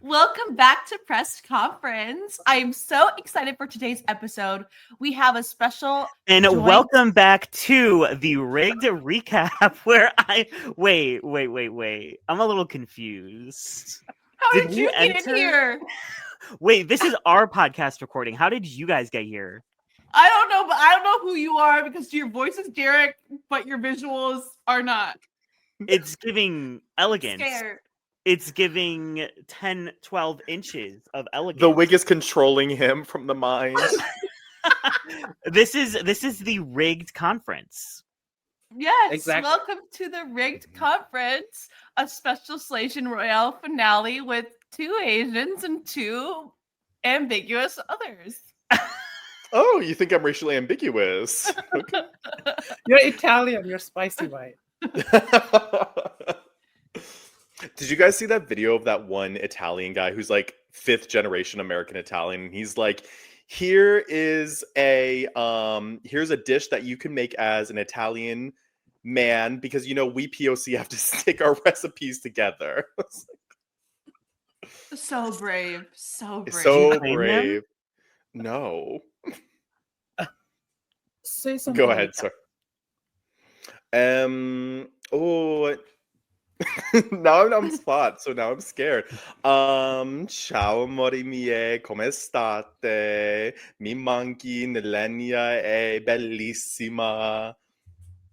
Welcome back to Press Conference. I'm so excited for today's episode. We have a special welcome back to the rigged recap where wait. I'm a little confused. How did you get in here? Wait, this is our podcast recording. How did you guys get here? I don't know, but I don't know who you are because your voice is Derek, but your visuals are not. It's giving elegance. Scared. It's giving 10, 12 inches of elegance. The wig is controlling him from the mind. This is the rigged conference. Yes, exactly. Welcome to the rigged conference, a special Slaysian Royale finale with 2 Asians and 2 ambiguous others. Oh, you think I'm racially ambiguous? Okay. You're Italian. You're spicy white. Did you guys see that video of that one Italian guy who's like 5th generation American Italian? He's like, here's a dish that you can make as an Italian man because we POC have to stick our recipes together. So brave. So brave. So brave. No. Say something. Go ahead, sir. Now I'm on spot, so now I'm scared. Ciao amori miei, come state? Mi manchi nell'enia è bellissima.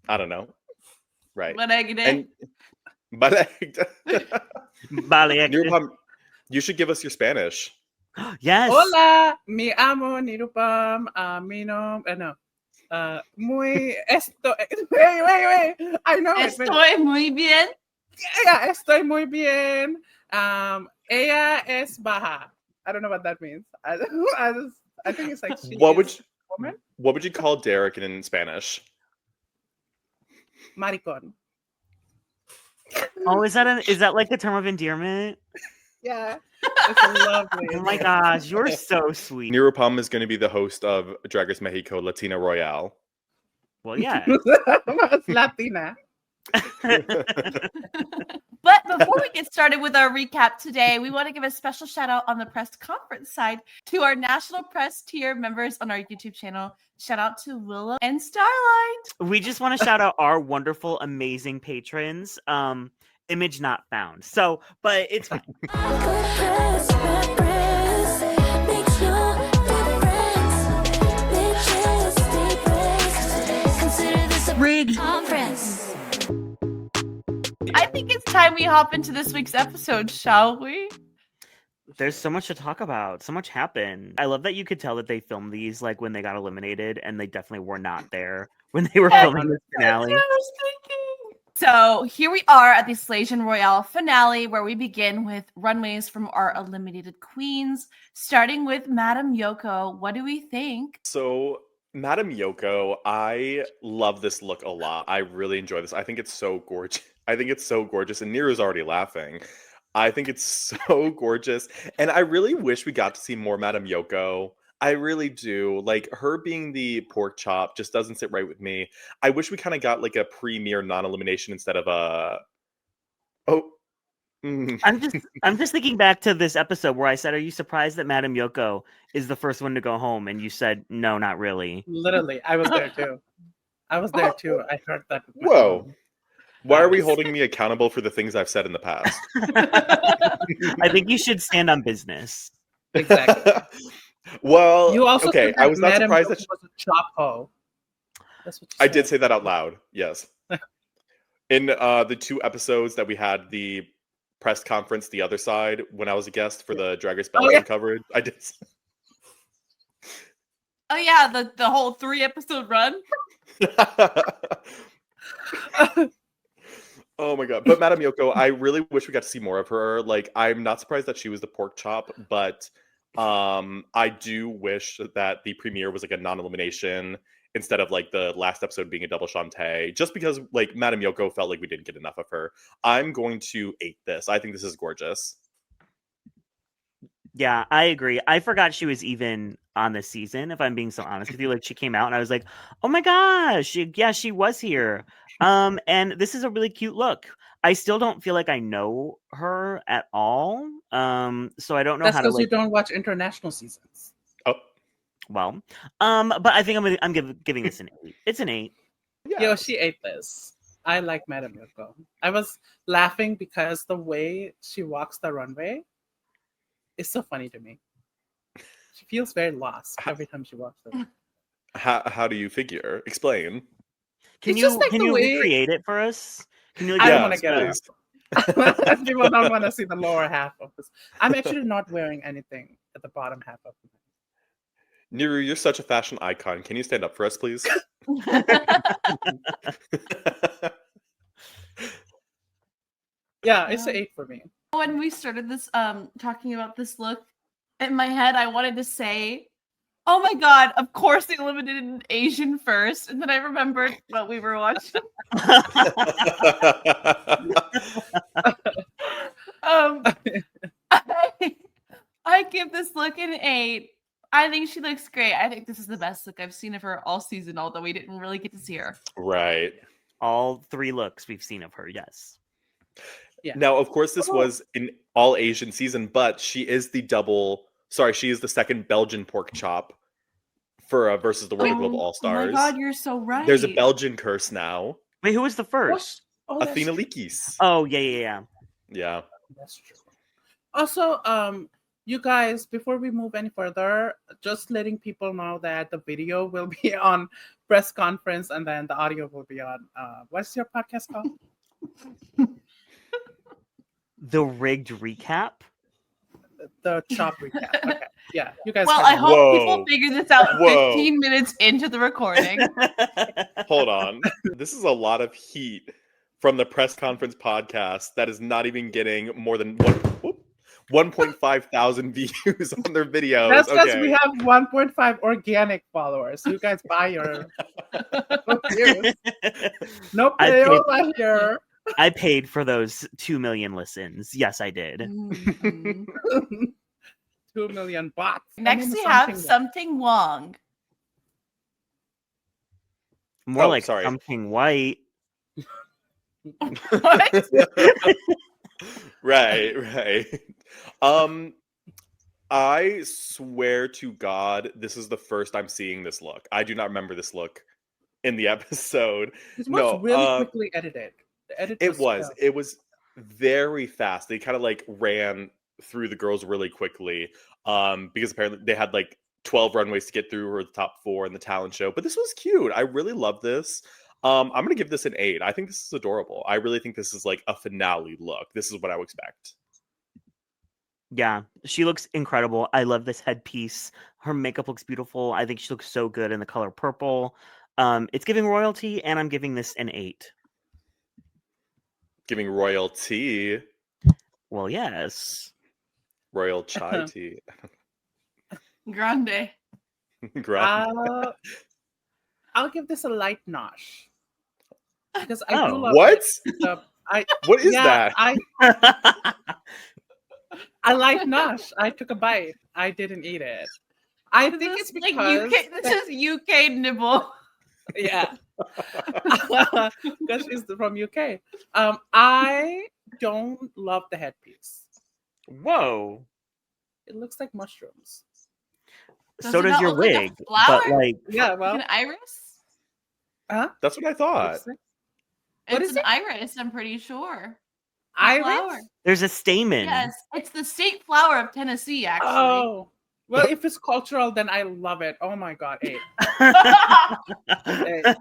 I don't know. Right. Brigiding. Nirupam, you should give us your Spanish. Yes. Hola, mi amo Nirupam, muy esto. Wait. I know. Estoy muy bien. Yeah, estoy muy bien. Ella es baja. I don't know what that means. I think it's like she woman. What would you call Derek in Spanish? Maricón. Oh, is that like a term of endearment? Yeah. It's lovely. Oh my gosh, you're so sweet. Nirupam is going to be the host of Drag Race Mexico Latina Royale. Well, yeah. It's Latina. But before we get started with our recap today, we want to give a special shout out on the press conference side to our national press tier members on our YouTube channel. Shout out to Willow and Starlight. We just want to shout out our wonderful, amazing patrons. Image not found. So, but it's fine. Rigged conference. I think it's time we hop into this week's episode, shall we? There's so much to talk about. So much happened. I love that you could tell that they filmed these like when they got eliminated, and they definitely were not there when they were filming the finale. I was thinking. So here we are at the Slaysian Royale finale, where we begin with runways from our eliminated queens, starting with Madame Yoko. What do we think? So, Madame Yoko, I love this look a lot. I really enjoy this. I think it's so gorgeous. And Nero's already laughing. I think it's so gorgeous. And I really wish we got to see more Madame Yoko. I really do. Like, her being the pork chop just doesn't sit right with me. I wish we kind of got like a premiere non-elimination instead of a... I'm just thinking back to this episode where I said, "Are you surprised that Madame Yoko is the first one to go home?" And you said, "No, not really." Literally, I was there too. I heard that. Whoa. Why are we holding me accountable for the things I've said in the past? I think you should stand on business. Exactly. Well, you also okay. I was not surprised that she was a chop hoe. That's what I did say that out loud. Yes. In the 2 episodes that we had the press conference, the other side, when I was a guest for the Drag Race BelakBoy coverage, I did. Oh yeah, the whole 3-episode run. Oh my god. But Madame Yoko, I really wish we got to see more of her. Like, I'm not surprised that she was the pork chop, but I do wish that the premiere was like a non-elimination instead of like the last episode being a double Shantae, just because like Madame Yoko felt like we didn't get enough of her. I'm going to ape this. I think this is gorgeous. Yeah, I agree. I forgot she was even on this season, if I'm being so honest with you. Like, she came out and I was like, oh my gosh, she was here. And this is a really cute look. I still don't feel like I know her at all. So I don't know That's how to because you like. don't watch international seasons. Oh, Well, but I think I'm giving this an 8. It's an 8. yeah. Yo, she ate this. I like Madame Yoko. I was laughing because the way she walks the runway is so funny to me. She feels very lost every time she walks the runway. How do you figure? Explain. Can It's you just like can the you way- recreate it for us? Can you like I don't Yeah, want to get please. up. People don't want to see the lower half of this. I'm actually not wearing anything at the bottom half of it. Niru, you're such a fashion icon. Can you stand up for us, please? Yeah, it's an 8 for me. When we started this talking about this look, in my head I wanted to say, oh my god, of course they eliminated an Asian first, and then I remembered what we were watching. I give this look an 8. I think she looks great. I think this is the best look I've seen of her all season, although we didn't really get to see her. Right. All 3 looks we've seen of her, yes. Yeah. Now, of course, this was an all Asian season, but she is she is the second Belgian pork chop for versus the World Global All Oh Stars. my god, you're so right. There's a Belgian curse now. Wait, who was the first? Oh, that's Athena true. Likis. Oh, yeah. Yeah. That's true. Also, you guys, before we move any further, just letting people know that the video will be on press conference and then the audio will be on what's your podcast called? The rigged recap. The chop recap. Okay. Yeah, you guys. Well, can I do hope Whoa. people figure this out Whoa. 15 minutes into the recording. Hold on. This is a lot of heat from the press conference podcast that is not even getting more than 1.5 thousand views on their videos. That's because Okay. we have 1.5 organic followers. You guys buy your views. No I payola here. I paid for those 2 million listens. Yes, I did. Mhm. 2 million bots. Next, I mean, we have something Something Wong. More Oh, like sorry. something white. What? Right. I swear to God, this is the first I'm seeing this look. I do not remember this look in the episode. It was No, really quickly edited. The edit It was. fast. It was very fast. They kind of like ran through the girls really quickly. Because apparently they had like 12 runways to get through, or the top 4 in the talent show. But this was cute. I really love this. I'm gonna give this an 8. I think this is adorable. I really think this is like a finale look. This is what I would expect. Yeah, she looks incredible. I love this headpiece. Her makeup looks beautiful. I think she looks so good in the color purple. It's giving royalty, and I'm giving this an 8. Giving royalty, Well, yes. royal chai tea. Grande. I'll give this a light nosh because I do love What? What is yeah, that? I like nosh. I took a bite. I didn't eat it. I This think is it's because like UK. This is UK nibble. yeah, because she's from UK. I don't love the headpiece. Whoa. It looks like mushrooms. Does So it does not your look like a wig. flower? But like, Yeah, well, An iris? huh? That's what I thought. What's it? It's is an it? iris, I'm pretty sure. A Iris? flower. there's a stamen. Yes, it's the state flower of Tennessee, actually. Oh, well, if it's cultural, then I love it. Oh my god, 8. 8.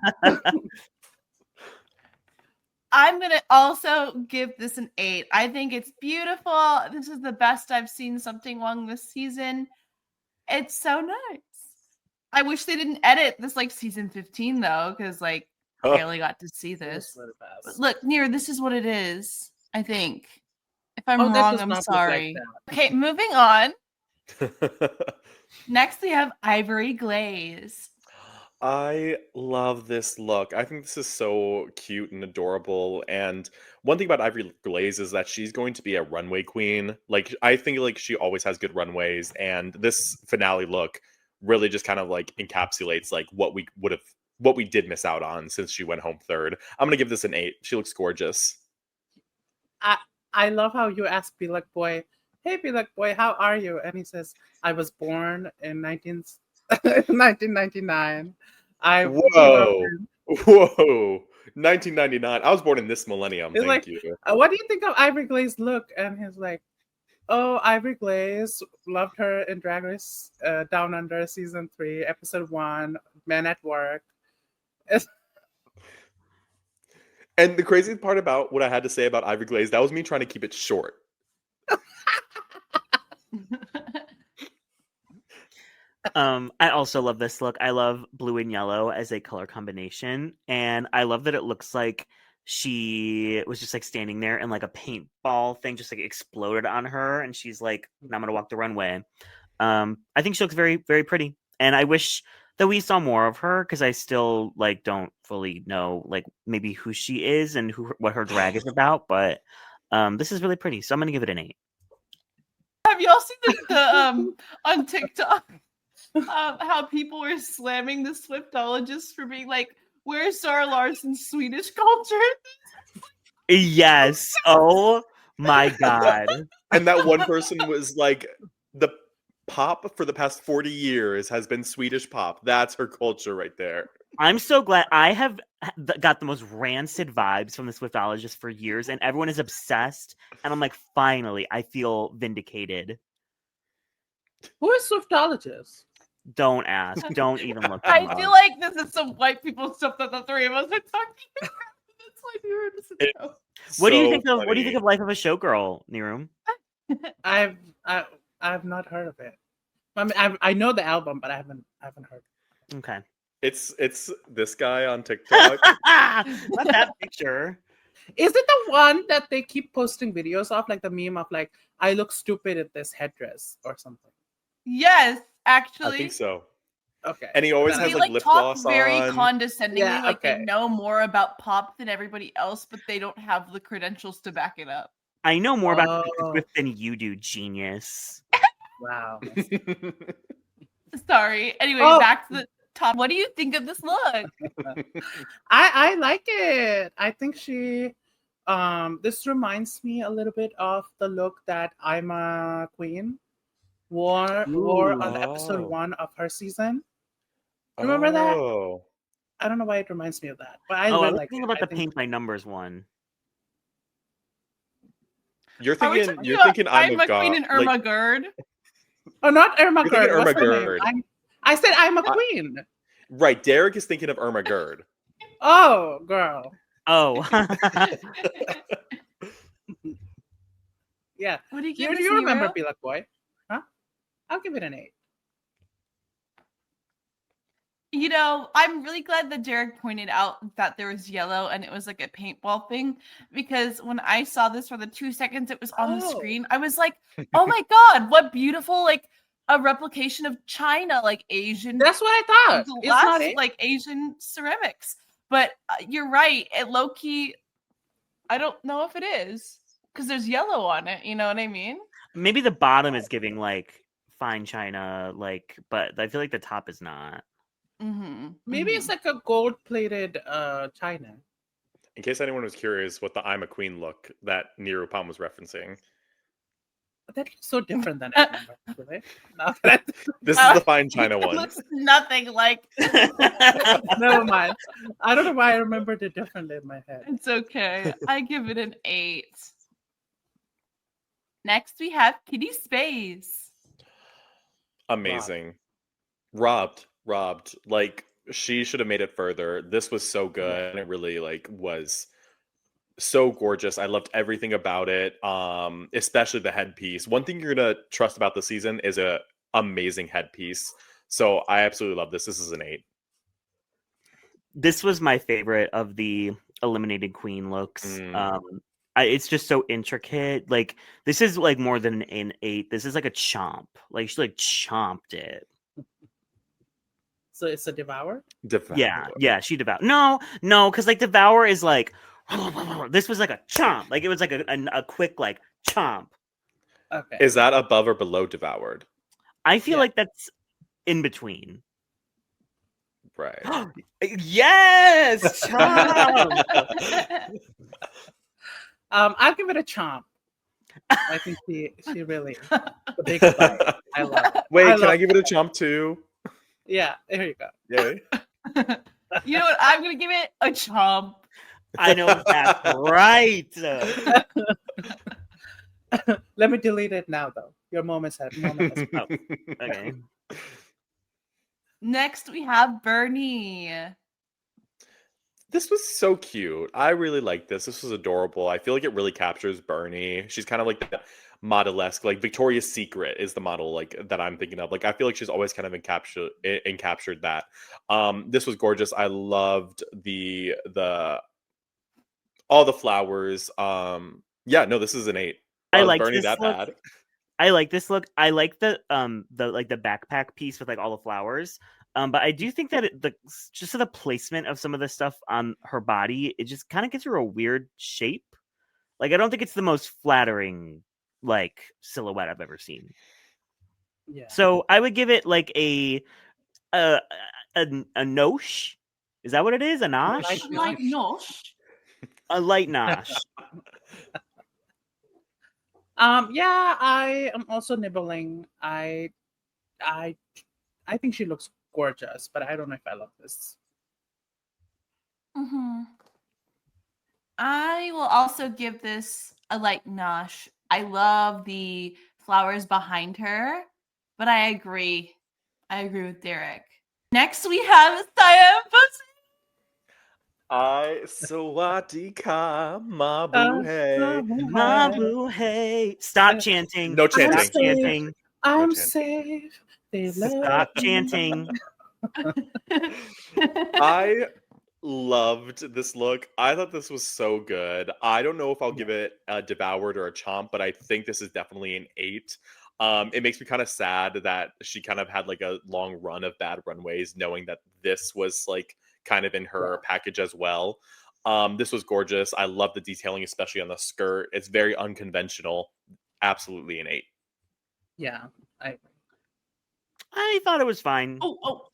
I'm going to also give this an 8. I think it's beautiful. This is the best I've seen Something Wrong this season. It's so nice. I wish they didn't edit this like season 15 though, because like I barely got to see this. But look, Near, this is what it is, I think. If I'm Oh, that wrong, does I'm not look like sorry. that. Okay, moving on. Next, we have Ivory Glaze. I love this look. I think this is so cute and adorable. And one thing about Ivory Glaze is that she's going to be a runway queen. Like, I think like she always has good runways, and this finale look really just kind of like encapsulates like what we did miss out on since she went home third. I'm gonna give this an 8. She looks gorgeous. I love how you ask BelakBoy, "Hey BelakBoy, how are you?" And he says, "I was born in 1999. I grew up Whoa. in." Whoa. 1999. I was born in this millennium. It's Thank like, you. "What do you think of Ivory Glaze look?" And he's like, "Oh, Ivory Glaze, loved her in Drag Race Down Under season 3, episode 1, Men at Work." It's, And the crazy part about what I had to say about Ivory Glaze, that was me trying to keep it short. I also love this look. I love blue and yellow as a color combination, and I love that it looks like she was just like standing there and like a paintball thing just like exploded on her, and she's like, "Now I'm gonna walk the runway." I think she looks very, very pretty, and I wish that we saw more of her because I still like don't fully know like maybe who she is and what her drag is about. But this is really pretty, so I'm gonna give it an 8. Have y'all seen the on TikTok how people were slamming the Swiftologists for being like, "Where's Sarah Larson's Swedish culture?" Yes. Oh my god. And that one person was like, the pop for the past 40 years has been Swedish pop. That's her culture right there. I'm so glad I have got the most rancid vibes from the Swiftologists for years, and everyone is obsessed. And I'm like, finally, I feel vindicated. who is Swiftologist? Don't ask. Don't even look. I them up. feel like this is some white people stuff that the three of us are talking about. That's why we were just know. What do you So think of? What do you think funny. of Life of a Showgirl, Nirum? I've not heard of it. I mean, I know the album, but I haven't heard. Okay. It's this guy on TikTok. Not that picture. Is it the one that they keep posting videos of, like the meme of like, "I look stupid at this headdress" or something? Yes, I actually. think so. Okay. And he always Then has They like like lip talk gloss very on. condescendingly, Yeah, like they okay. know more about pop than everybody else, but they don't have the credentials to back it up. I know more about Taylor Oh. Swift than you do, genius. Wow. Sorry. Anyway, Oh. back to the top. What do you think of this look? I like it. I think she this reminds me a little bit of the look that I'm a Queen wore on episode Oh. 1 of her season. Remember that? Oh. I don't know why it reminds me of that, but I Oh, really I'm like thinking it. about I the think Paint by Numbers one. You're Are we thinking talking you're about thinking I'm a Queen god. and Irma Gerd? Oh, not Irma You're thinking Gerd. What's Irma her name? Gerd. I said I'm a I- Queen. Right, Derek is thinking of Irma Gerd. Oh, girl. Oh. Yeah. What do you Do give this, you remember Nero? BelakBoy? Huh? I'll give it an 8. You know, I'm really glad that Derek pointed out that there was yellow and it was like a paintball thing, because when I saw this for the 2 seconds it was on the Oh. screen, I was like, oh my God, what beautiful, like a replication of China, like Asian That's what I thought. It's glass, not it. like Asian ceramics. But you're right, it low key, I don't know if it is because there's yellow on it. You know what I mean? Maybe the bottom is giving like fine china, like, but I feel like the top is not. Mm-hmm. Maybe it's like a gold-plated China. In case anyone was curious what the I'm a Queen look that Nero Palm was referencing. That looks so different than I remember. Really? Now that This is the fine China It one. looks nothing like. never mind. I don't know why I remembered it differently in my head. It's okay. I give it an 8. Next, we have Kitty Space. Amazing. Robbed. Like, she should have made it further. This was so good, and it really like was so gorgeous. I loved everything about it. Especially the headpiece. One thing you're gonna trust about the season is a amazing headpiece. So I absolutely love this. This is an 8. This was my favorite of the eliminated queen looks. It's just so intricate. Like, this is like more than an 8. This is like a chomp. Like, she like chomped it. So it's a devour? Yeah, she devour. No, because like devour is like this was like a chomp. Like, it was like a quick like chomp. Okay. Is that above or below devoured? I feel Yeah. like that's in between. Right. Yes, chomp. I'll give it a chomp. I think she really the big bite. I love it. Wait, can I give it a chomp too? Yeah, there you go. Yay. You know what? I'm gonna give it a chomp. I know that's right. Let me delete it now, though. Your moment has Oh, okay. Next, we have Bernie. This was so cute. I really like this. This was adorable. I feel like it really captures Bernie. She's kind of like the model-esque, like Victoria's Secret is the model like that I'm thinking of. Like I feel like she's always kind of encaptured that. This was gorgeous. I loved the all the flowers. Yeah, no, this is an 8. I like Bernie this that look. bad. I like this look. I like the backpack piece with like all the flowers. But I do think that just the placement of some of the stuff on her body, it just kind of gives her a weird shape. Like I don't think it's the most flattering like silhouette I've ever seen. Yeah. So I would give it like a nosh. Is that what it is? A nosh? Like nosh. A light nosh. Yeah, I am also nibbling. I think she looks gorgeous, but I don't know if I love this. Mm-hmm. I will also give this a light nosh. I love the flowers behind her, but I agree. I agree with Derek. Next, we have Cyan Pussy. Sawadika Mabu Hey. Mabu, hey. Stop chanting. No chanting. Stop chanting. I'm chanting. safe. They love Stop me. chanting. I loved this look. I thought this was so good. I don't know if I'll give it a devoured or a chomp, but I think this is definitely an 8. It makes me kind of sad that she kind of had like a long run of bad runways, knowing that this was like kind of in her package as well. This was gorgeous. I love the detailing, especially on the skirt. It's very unconventional. Absolutely an 8. Yeah, I thought it was fine. Oh.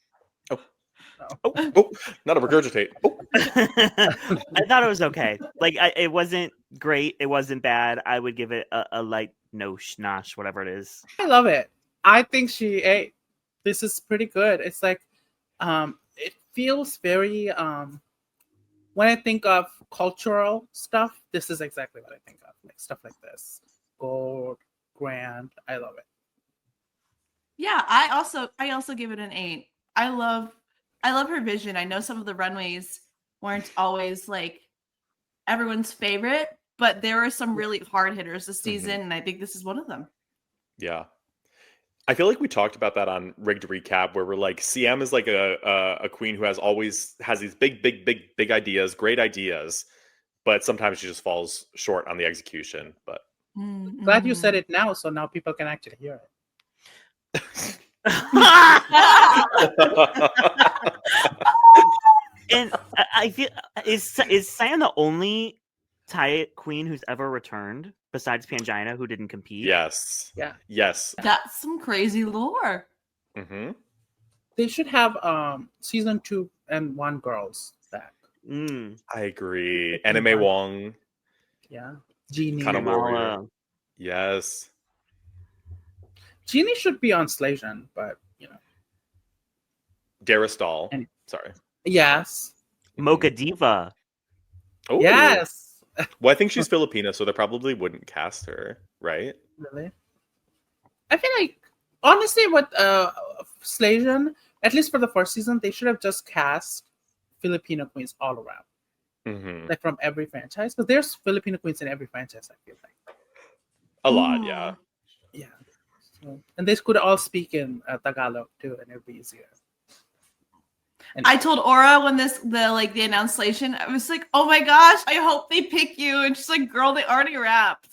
Oh, not a regurgitate. Oh. I thought it was okay. Like it wasn't great. It wasn't bad. I would give it a light nosh, whatever it is. I love it. I think this is pretty good. It's like, it feels very, when I think of cultural stuff, this is exactly what I think of. Like stuff like this. Gold, grand. I love it. Yeah, I also give it an 8. I love her vision. I know some of the runways weren't always like everyone's favorite, but there were some really hard hitters this season, and I think this is one of them. Yeah. I feel like we talked about that on Rigged Recap, where we're like, CM is like a queen who always has these big ideas, great ideas, but sometimes she just falls short on the execution. But Glad you said it now, so now people can actually hear it. And I feel is Cyan the only Thai queen who's ever returned besides Pangina who didn't compete? Yes. Yeah. Yes. That's some crazy lore. Mm-hmm. They should have season 2 and 1 girls back. I agree. Anime Wong. Yeah. Genie. Kind of warrior. Yes. Genie should be on Slaysian, but you know. Daristol. And- Sorry. Yes. Mocha Diva. Oh. Yes. Well, I think she's Filipina, so they probably wouldn't cast her, right? Really? I feel like, honestly, with Slaysian, at least for the first season, they should have just cast Filipino queens all around. Mm-hmm. Like from every franchise. Because there's Filipino queens in every franchise, I feel like. A lot, yeah. Yeah. So, and they could all speak in Tagalog too, and it'd be easier. And I told Aura when the announced Slaysian, I was like, oh my gosh, I hope they pick you. And she's like, girl, they already wrapped.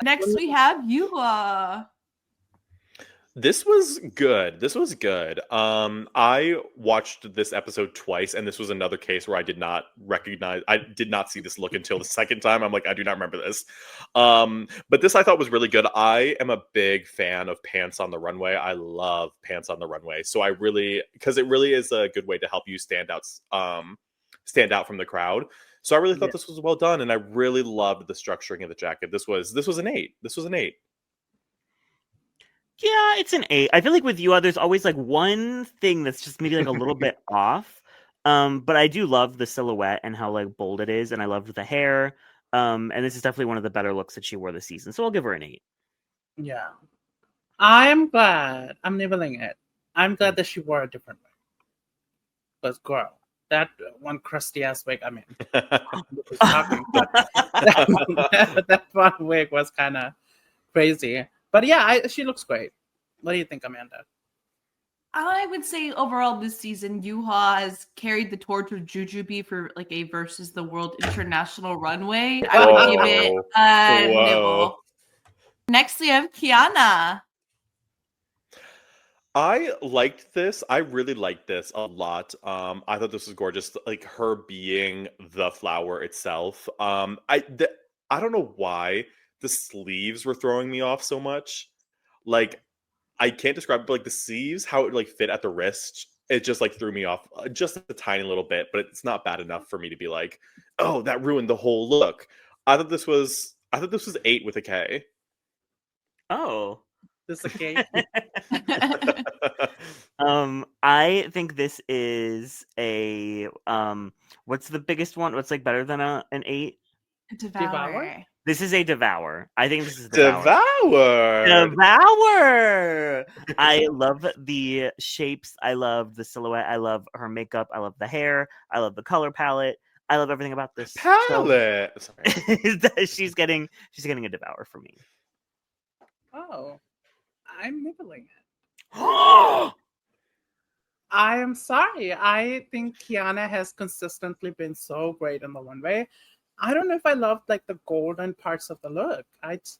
Next we have Yuhua. This was good. I watched this episode twice, and this was another case where I did not see this look until the second time. I'm like, I do not remember this. But this I thought was really good. I am a big fan of pants on the runway. I love pants on the runway. So because it really is a good way to help you stand stand out from the crowd. So I really thought this was well done, and I really loved the structuring of the jacket. This was an 8. This was an 8. Yeah, it's an 8. I feel like with Yua, there's always like one thing that's just maybe like a little bit off. But I do love the silhouette and how like bold it is, and I loved the hair. And this is definitely one of the better looks that she wore this season. So I'll give her an 8. Yeah. I'm glad. I'm nibbling it. I'm glad that she wore a different wig. Because, girl, that one crusty ass wig, I mean, was talking, but that one wig was kind of crazy. But yeah, she looks great. What do you think, Amanda? I would say overall this season, Yuha has carried the torch with Jujubee for like a versus the world international runway. I would give it a nibble. Next, we have Kiana. I liked this. I really liked this a lot. I thought this was gorgeous. Like her being the flower itself. I don't know why the sleeves were throwing me off so much. Like I can't describe it, but like the sleeves, how it like fit at the wrist, it just like threw me off just a tiny little bit. But it's not bad enough for me to be like, oh, that ruined the whole look. I thought this was 8 with a K. Oh. This is a K. I think this is a what's the biggest one? What's like better than an 8? Devour. This is a devour. I think this is Devour. I love the shapes. I love the silhouette. I love her makeup. I love the hair. I love the color palette. I love everything about this palette. So, she's getting a devour for me. Oh, I'm nibbling it. I am sorry. I think Kiana has consistently been so great in the runway. I don't know if I loved like the golden parts of the look. It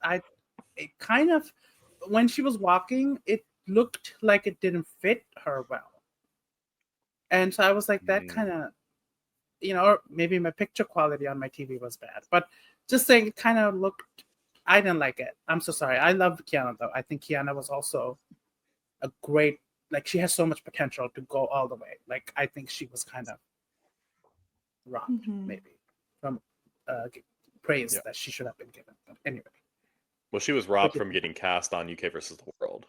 kind of, when she was walking, it looked like it didn't fit her well. And so I was like, that kind of, or maybe my picture quality on my TV was bad, but just saying it kind of looked, I didn't like it. I'm so sorry. I love Kiana though. I think Kiana was also a great, like she has so much potential to go all the way. Like I think she was kind of robbed maybe from praise that she should have been given. But anyway. Well, she was robbed from getting cast on UK versus the World.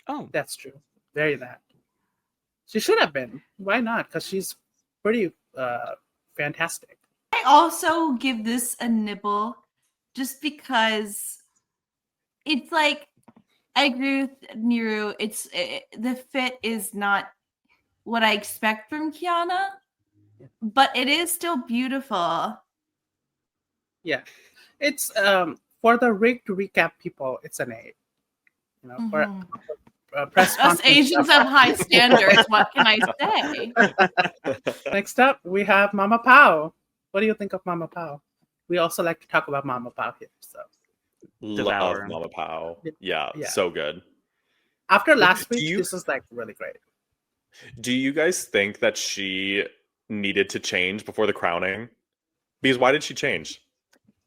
Oh, that's true. Very that. She should have been. Why not? Because she's pretty fantastic. I also give this a nibble just because it's like, I agree with Niru. The fit is not what I expect from Kiana, but it is still beautiful. Yeah, it's for the rigged recap people, it's an 8. For press us Asians have high standards. What can I say? Next up, we have Mama Pao. What do you think of Mama Pao? We also like to talk about Mama Pao here. So love Mama Pao. Yeah, so good. After last week, this is like really great. Do you guys think that she needed to change before the crowning? Because why did she change?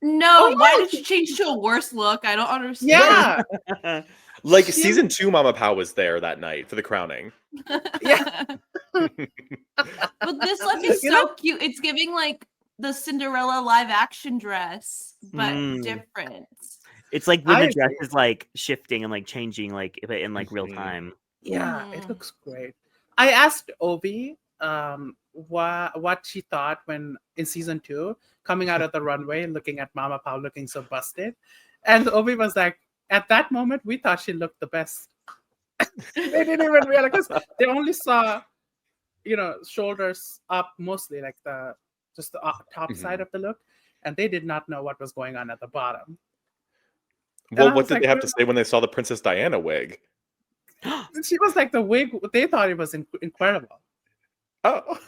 No, why did she change to a worse look? I don't understand. Yeah. Like season 2, Mama Pao was there that night for the crowning. Yeah. But this look is so cute. It's giving like the Cinderella live action dress, but different. It's like when the dress is like shifting and like changing like in like real time. Yeah, it looks great. I asked Obi what she thought when in season 2 coming out of the runway looking at Mama Pao looking so busted, and Obi was like, at that moment we thought she looked the best. They didn't even realize because they only saw shoulders up mostly, like the top side of the look, and they did not know what was going on at the bottom. Well, what did they have to say when they saw the Princess Diana wig? She was like, the wig, they thought it was incredible. Oh.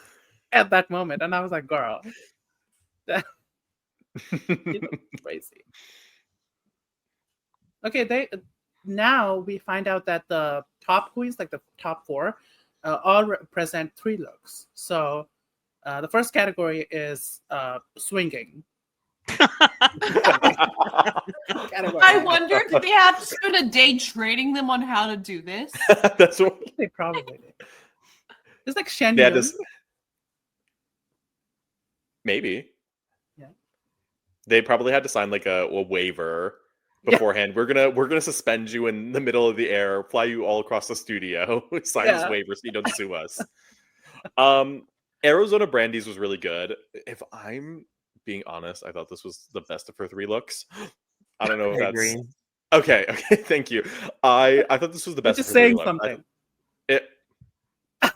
At that moment. And I was like, girl, that crazy. Okay, now we find out that the top queens, like the top 4, all represent 3 looks. So the first category is swinging. I wonder if they have to spend a day training them on how to do this. That's what they probably did. It's like Shen Yun. Maybe. Yeah. They probably had to sign like a waiver beforehand. We're gonna suspend you in the middle of the air, fly you all across the studio, sign this Yeah. waiver so you don't sue us. Arizona Brandy's was really good. If I'm being honest, I thought this was the best of her 3 looks. I don't know if I that's agree. okay. Thank you. I thought this was the Which best of is her 3 saying looks. something.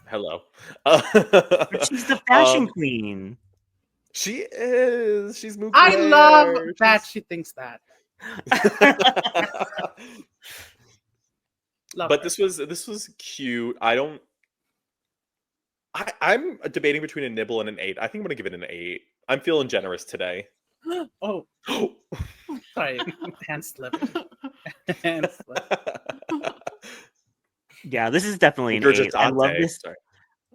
Hello. But she's the fashion queen. She is. She's moved I her love hair. that she thinks that. Love But her. this was cute. I'm debating between a nibble and an 8. I think I'm gonna give it an 8. I'm feeling generous today. Oh, sorry. Hand slip. Hand slip. Yeah, this is definitely an 8. I love this. Sorry.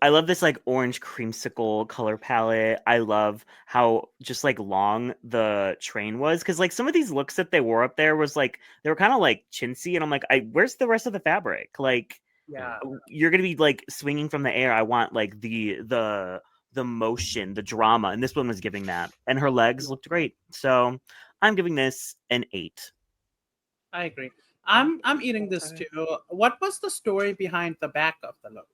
I love this like orange creamsicle color palette. I love how just like long the train was, because like some of these looks that they wore up there was like they were kind of like chintzy, and I'm like, where's the rest of the fabric? Like, Yeah. you're gonna be like swinging from the air. I want like the motion, the drama, and this one was giving that, and her legs looked great. So I'm giving this an 8. I agree. I'm eating this too. What was the story behind the back of the look?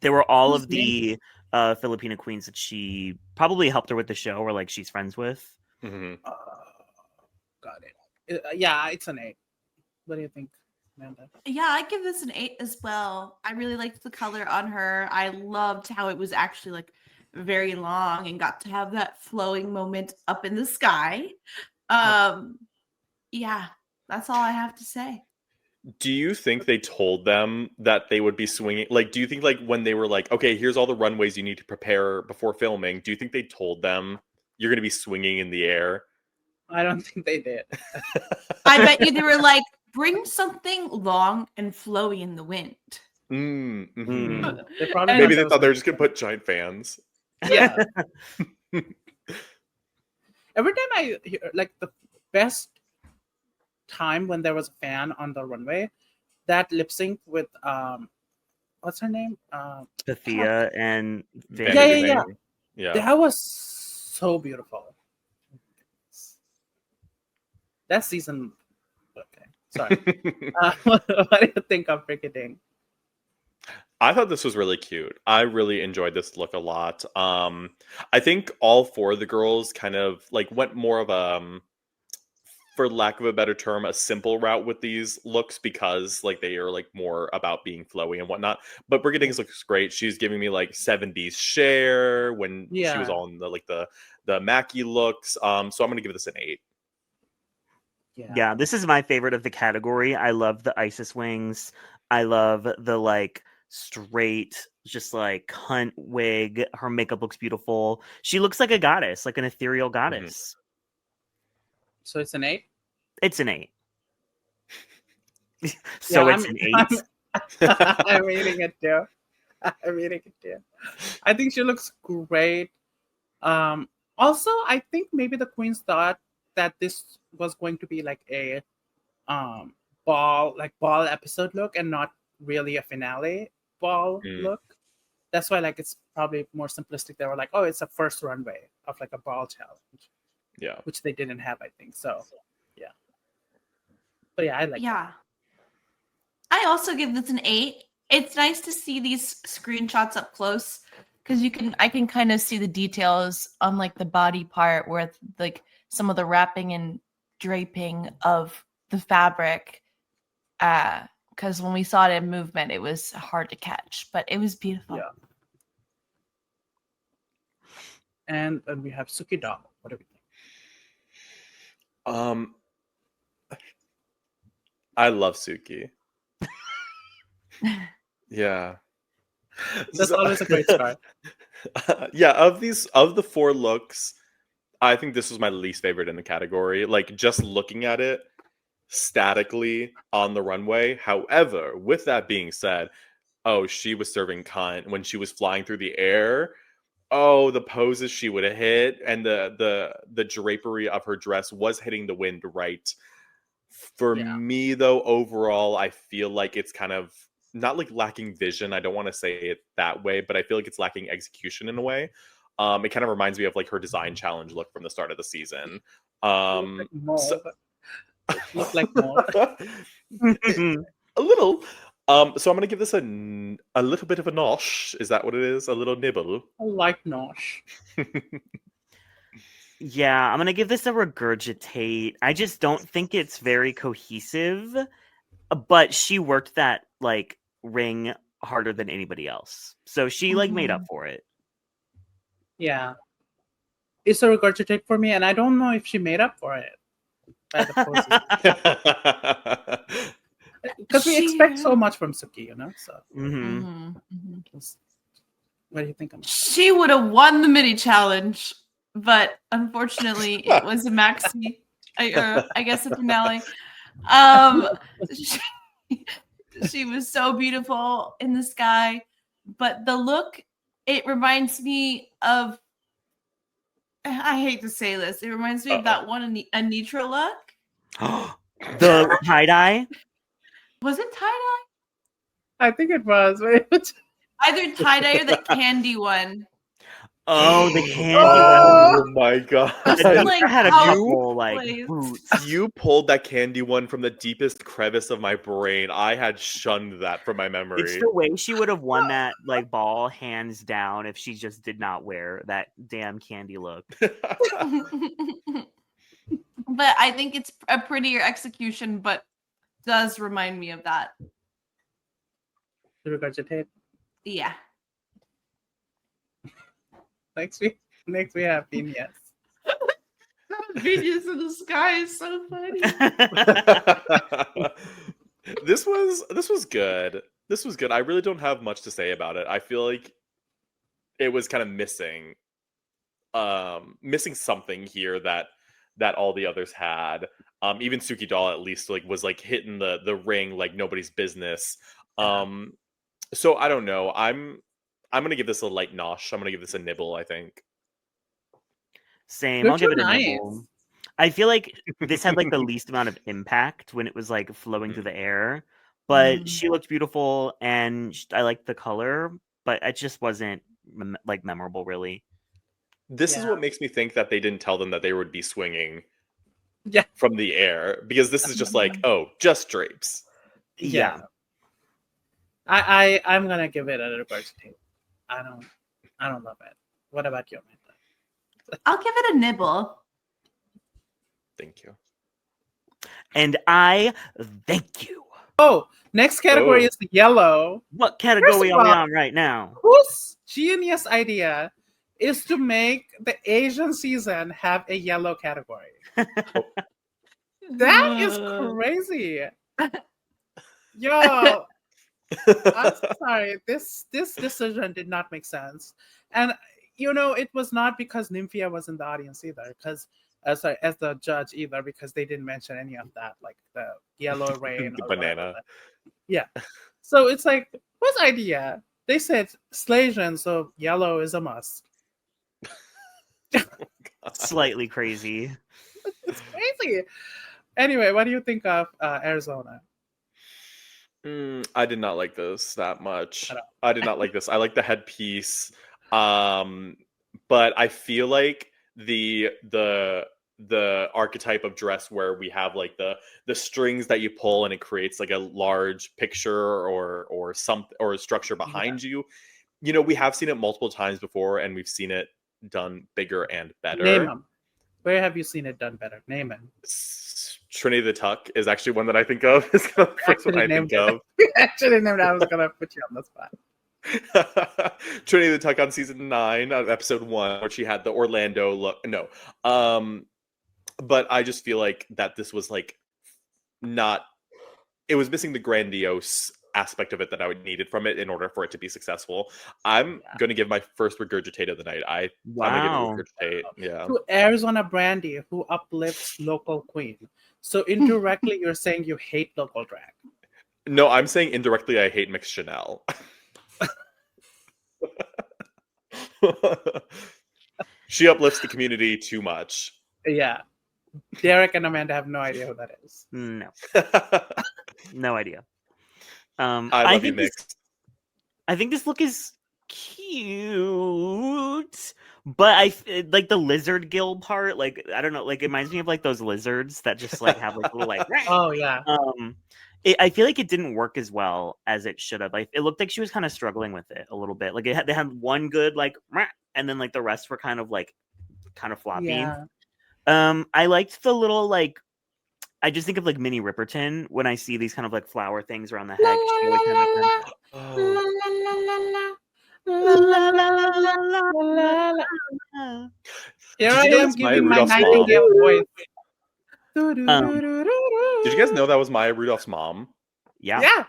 They were all Whose of name? the Filipina queens that she probably helped her with the show, or like she's friends with. Mhm. Got it. Yeah, it's an 8. What do you think, Amanda? Yeah, I give this an 8 as well. I really liked the color on her. I loved how it was actually like very long and got to have that flowing moment up in the sky. Yeah, that's all I have to say. Do you think they told them that they would be swinging? Like, do you think like when they were like, okay, here's all the runways you need to prepare before filming? Do you think they told them you're going to be swinging in the air? I don't think they did. I bet you they were like, bring something long and flowy in the wind. Mhm. They probably Maybe they thought thought they were was just going to put giant fans. yeah. Every time I hear like the best time when there was a fan on the runway, that lip sync with what's her name? Sophia and Vanity Yeah. Thing. Yeah. That was so beautiful. That season. Okay, sorry. What do you think of Brigiding? I thought this was really cute. I really enjoyed this look a lot. I think all 4 of the girls kind of like went more of a, for lack of a better term, a simple route with these looks, because like they are like more about being flowy and whatnot. But Brigiding's looks great. She's giving me like 70s Cher when she was Yeah. all in the Mackie looks. So I'm gonna give this an 8. Yeah, this is my favorite of the category. I love the Isis wings. I love the like straight, just like cunt wig. Her makeup looks beautiful. She looks like a goddess, like an ethereal goddess. So it's an 8. It's an 8. So Yeah, it's an 8. I'm reading it too. I'm reading it too. I think she looks great. Also, I think maybe the queens thought that this was going to be like a ball episode look and not really a finale ball look. That's why like it's probably more simplistic. They were like, oh, it's a first runway of like a ball challenge. Yeah. Which they didn't have, I think. So yeah. But yeah, I like that. I also give this an 8. It's nice to see these screenshots up close because I can kind of see the details on like the body part with like some of the wrapping and draping of the fabric. Because when we saw it in movement, it was hard to catch, but it was beautiful. Yeah. And then we have Suki Doll. What do we think? I love Suki. Yeah. That's always a great start. Yeah, of the 4 looks, I think this was my least favorite in the category. Like, just looking at it statically on the runway. However, with that being said, she was serving cunt when she was flying through the air. Oh, the poses she would have hit, and the drapery of her dress was hitting the wind right. For me, though, overall, I feel like it's kind of not like lacking vision. I don't want to say it that way, but I feel like it's lacking execution in a way. It kind of reminds me of like her design challenge look from the start of the season. Like mold. So- Look like mold. a little. So I'm gonna give this a little bit of a nosh. Is that what it is? A little nibble. I like Nosh. Yeah, I'm gonna give this a regurgitate. I just don't think it's very cohesive. But she worked that like ring harder than anybody else, so she like made up for it. Yeah. It's a regurgitate for me, and I don't know if she made up for it by the poses. Because we expect so much from Suki, you know? So Mm-hmm. what do you think of that? She would have won the mini challenge, but unfortunately, it was a maxi. I guess a finale. She was so beautiful in the sky, but the look, it reminds me of. I hate to say this. It reminds me of that one, Anitra look. The tie-dye. Was it tie-dye? I think it was. Either tie-dye or the candy one. Oh, the candy. Oh my god! Anitra Like, had a how couple like placed. boots. You pulled that candy one from the deepest crevice of my brain. I had shunned that from my memory. It's the way she would have won that like ball hands down if she just did not wear that damn candy look. But I think it's a prettier execution, but does remind me of that. The regurgitate. Yeah. Next we have Viñas. Viñas in the sky is so funny. This was good. This was good. I really don't have much to say about it. I feel like it was kind of missing something here that all the others had. Even Suki Doll at least like was like hitting the ring like nobody's business. So I don't know. I'm gonna give this a light nosh. I'm gonna give this a nibble, I think. Same. They're I'll give too it a nice. nibble. I feel like this had like the least amount of impact when it was like flowing through the air, but she looked beautiful and I liked the color, but it just wasn't like memorable really. This is what makes me think that they didn't tell them that they would be swinging Yeah. from the air, because this is just like, oh, just drapes. Yeah. I'm gonna give it a regurgitate. I don't love it. What about you, Amanda? I'll give it a nibble. Thank you. And I thank you. Oh, next category is the yellow. What category First of are we all- on right now? Whose genius idea is to make the Asian season have a yellow category? That is crazy. Yo, I'm sorry. This decision did not make sense. And you know, it was not because Nymphia was in the audience either, because as the judge either, because they didn't mention any of that, like the yellow rain, The or banana. whatever. Yeah. So it's like, whose idea? They said Slaysian, so yellow is a must. Slightly crazy. It's crazy. Anyway, what do you think of Arizona? I did not like this that much. At all. I did not like this. I like the headpiece, but I feel like the archetype of dress where we have like the strings that you pull and it creates like a large picture or something or a structure behind you. You know, we have seen it multiple times before, and we've seen it done bigger and better. Name them. Where have you seen it done better? Name it. Trinity the Tuck is actually one that I think of. Is the first one I think of. Actually named it. I was gonna put you on the spot. Trinity the Tuck on season 9, episode 1, where she had the Orlando look. No, but I just feel like that this was like not. It was missing the grandiose aspect of it that I would needed from it in order for it to be successful. I'm going to give my first regurgitate of the night. I'm going to give it a regurgitate. Yeah. To Arizona Brandy, who uplifts local queen. So indirectly, you're saying you hate local drag. No, I'm saying indirectly I hate Mix Chanel. She uplifts the community too much. Yeah. Derek and Amanda have no idea who that is. No. No idea. I love you, Mix. I think this look is cute, But like the lizard gill part, like I don't know, like it reminds me of like those lizards that just like have like little like. Oh yeah. I feel like it didn't work as well as it should have. Like it looked like she was kind of struggling with it a little bit. Like they had one good like, and then like the rest were kind of floppy. Yeah. I liked the little like. I just think of like Minnie Ripperton when I see these kind of like flower things around the head. She always had, like, Oh. Here Did I you know am that's Maya giving my Rudolph's mom? nightingale voice. Did you guys know that was Maya Rudolph's mom? Yeah. Yeah.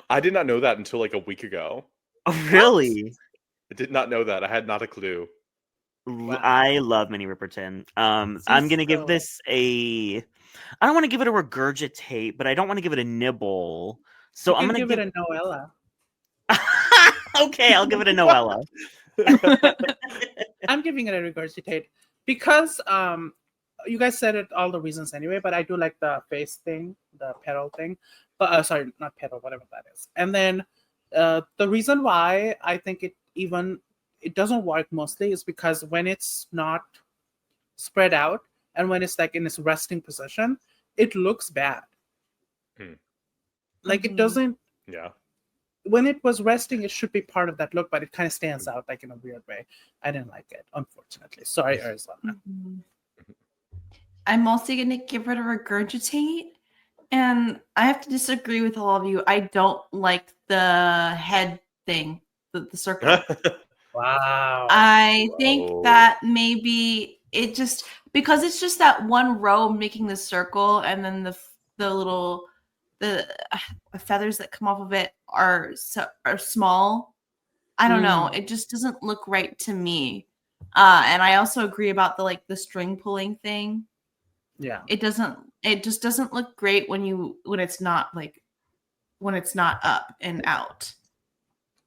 I did not know that until like a week ago. Oh, really? I did not know that. I had not a clue. Wow. I love Minnie Ripperton. I'm gonna give this a. I don't want to give it a regurgitate, but I don't want to give it a nibble. So I'm gonna give it a Noella. Okay, I'll give it a Noella. I'm giving it a regurgitate because you guys said it all the reasons anyway, but I do like the face thing, the petal thing. But sorry, not petal, whatever that is. And then the reason why I think it doesn't work mostly is because when it's not spread out and when it's like in its resting position, it looks bad. Like it doesn't. Yeah. When it was resting, it should be part of that look, but it kind of stands out like in a weird way. I didn't like it, unfortunately. Sorry, Arizona. I'm also going to give it a regurgitate. And I have to disagree with all of you. I don't like the head thing, the circle. Wow. I think that maybe it just, because it's just that one row making the circle and then the little feathers that come off of it are small. I don't know. It just doesn't look right to me. And I also agree about the string pulling thing. Yeah. It just doesn't look great when it's not up and out.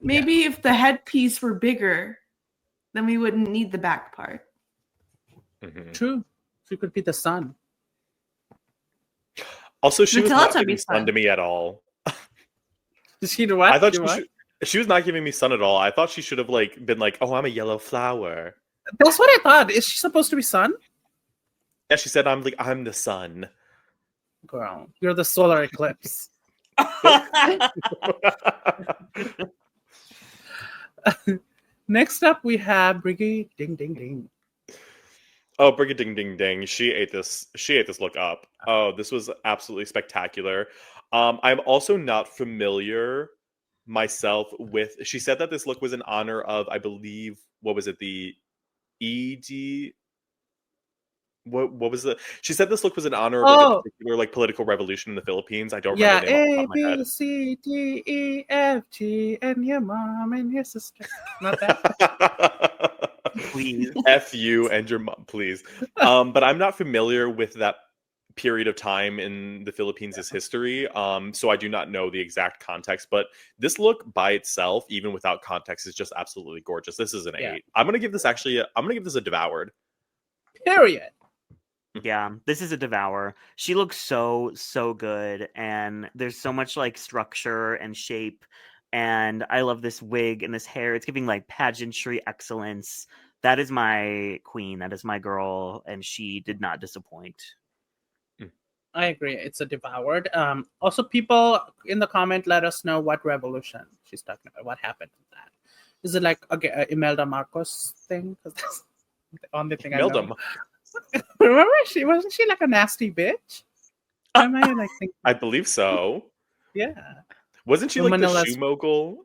Maybe if the headpiece were bigger, then we wouldn't need the back part. True. She could be the sun. Also, she was not giving Teletubbies sun to me at all. Did she do what? I thought she was not giving me sun at all. I thought she should have been like, "Oh, I'm a yellow flower." That's what I thought. Is she supposed to be sun? Yeah, she said, I'm the sun." Girl, you're the solar eclipse. Next up, we have Brigiding Ding Ding. Oh, Brigiding Ding Ding. She ate this look up. Oh, this was absolutely spectacular. I'm also not familiar myself with. She said that this look was in honor of, I believe, what was it? The ED. What was the? She said this look was in honor of a particular political revolution in the Philippines. I don't remember the name off the top of my head. A, B, C, D, E, F, G, and your mom and your sister. Not that. Please. F you and your mom, please. But I'm not familiar with that period of time in the Philippines' history. So I do not know the exact context. But this look by itself, even without context, is just absolutely gorgeous. This is an 8. I'm gonna give this a devoured. Period. Yeah, this is a devour. She looks so good, and there's so much structure and shape, and I love this wig and this hair. It's giving pageantry excellence. That is my queen. That is my girl, and she did not disappoint. I agree. It's a devoured. Also, people in the comment let us know what revolution she's talking about. What happened with that? Is it Imelda Marcos thing? Because that's the only thing Imelda I know. Remember, wasn't she a nasty bitch? Am I thinking? I believe so. Yeah. Wasn't she the shoe mogul?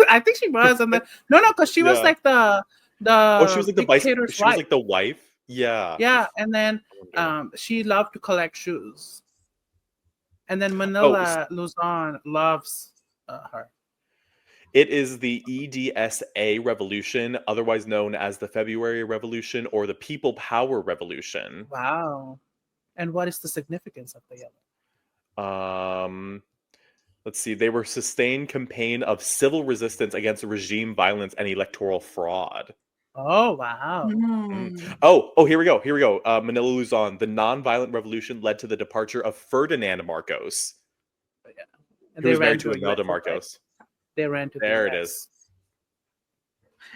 I think she was, and then no, because she was the. Oh, she was the vice. She wife. was the wife. Yeah. Yeah, and then she loved to collect shoes, and then Manila Luzon loves her. It is the EDSA Revolution, otherwise known as the February Revolution or the People Power Revolution. Wow. And what is the significance of the yellow? Let's see. They were sustained campaign of civil resistance against regime violence and electoral fraud. Oh, wow. Oh, here we go. Manila Luzon. The nonviolent revolution led to the departure of Ferdinand Marcos. Yeah. Who was married to Imelda Marcos. They ran to there. It is.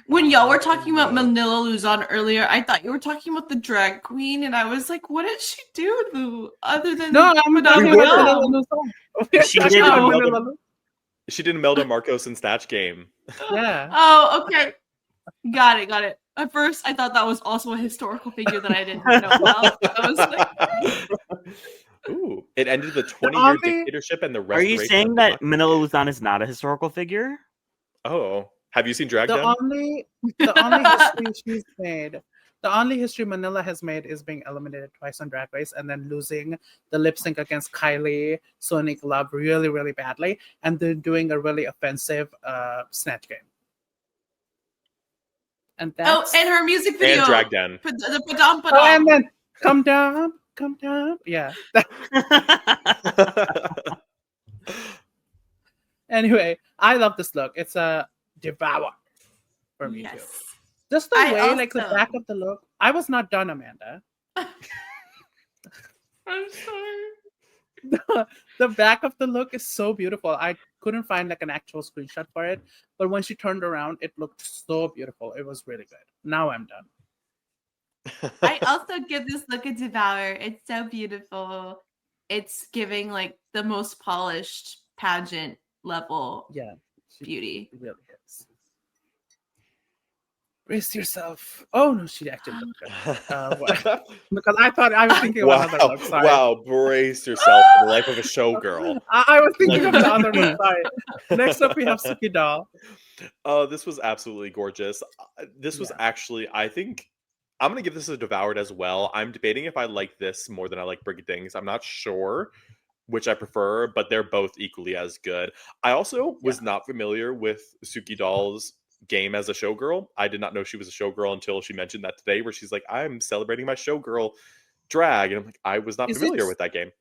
When y'all were talking about Manila Luzon earlier, I thought you were talking about the drag queen, and I was like, what did she do other than No, I'm put on talking the about film? Manila Luzon. She She did did Oh. Imelda, she did Imelda Marcos and Statch Game. Yeah. Oh, okay. Got it. At first, I thought that was also a historical figure that I didn't know about. I was like, Ooh, it ended the 20-year only- dictatorship and the Are restoration. you saying of that democracy. Manila Luzon is not a historical figure? Oh, have you seen Drag The Den? only history she's made, the only history Manila has made is being eliminated twice on Drag Race and then losing the lip sync against Kylie Sonic Love really, really badly, and then doing a really offensive snatch game. And that's and her music video. And Drag Den. The padam oh, padam. and then come down. Yeah. Anyway, I love this look. It's a devour for me too. Yes. Just the I way, like the also- back of the look. I was not done, Amanda. I'm sorry. The back of the look is so beautiful. I couldn't find like an actual screenshot for it, but when she turned around, it looked so beautiful. It was really good. Now I'm done. I also give this look a devour. It's so beautiful. It's giving like the most polished pageant level Yeah, she beauty. really is. Brace yourself. Oh no, she actually looked good. What? Because I was thinking of another look. Sorry. Wow, brace yourself for the life of a showgirl. I was thinking of the other look. Sorry. Next up, we have Suki Doll. Oh, this was absolutely gorgeous. This was actually, I think, I'm going to give this a devoured as well. I'm debating if I like this more than I like Brigiding's. I'm not sure which I prefer, but they're both equally as good. I also was not familiar with Suki Doll's game as a showgirl. I did not know she was a showgirl until she mentioned that today, where she's like, I'm celebrating my showgirl drag. And I'm like, I was not familiar with that game.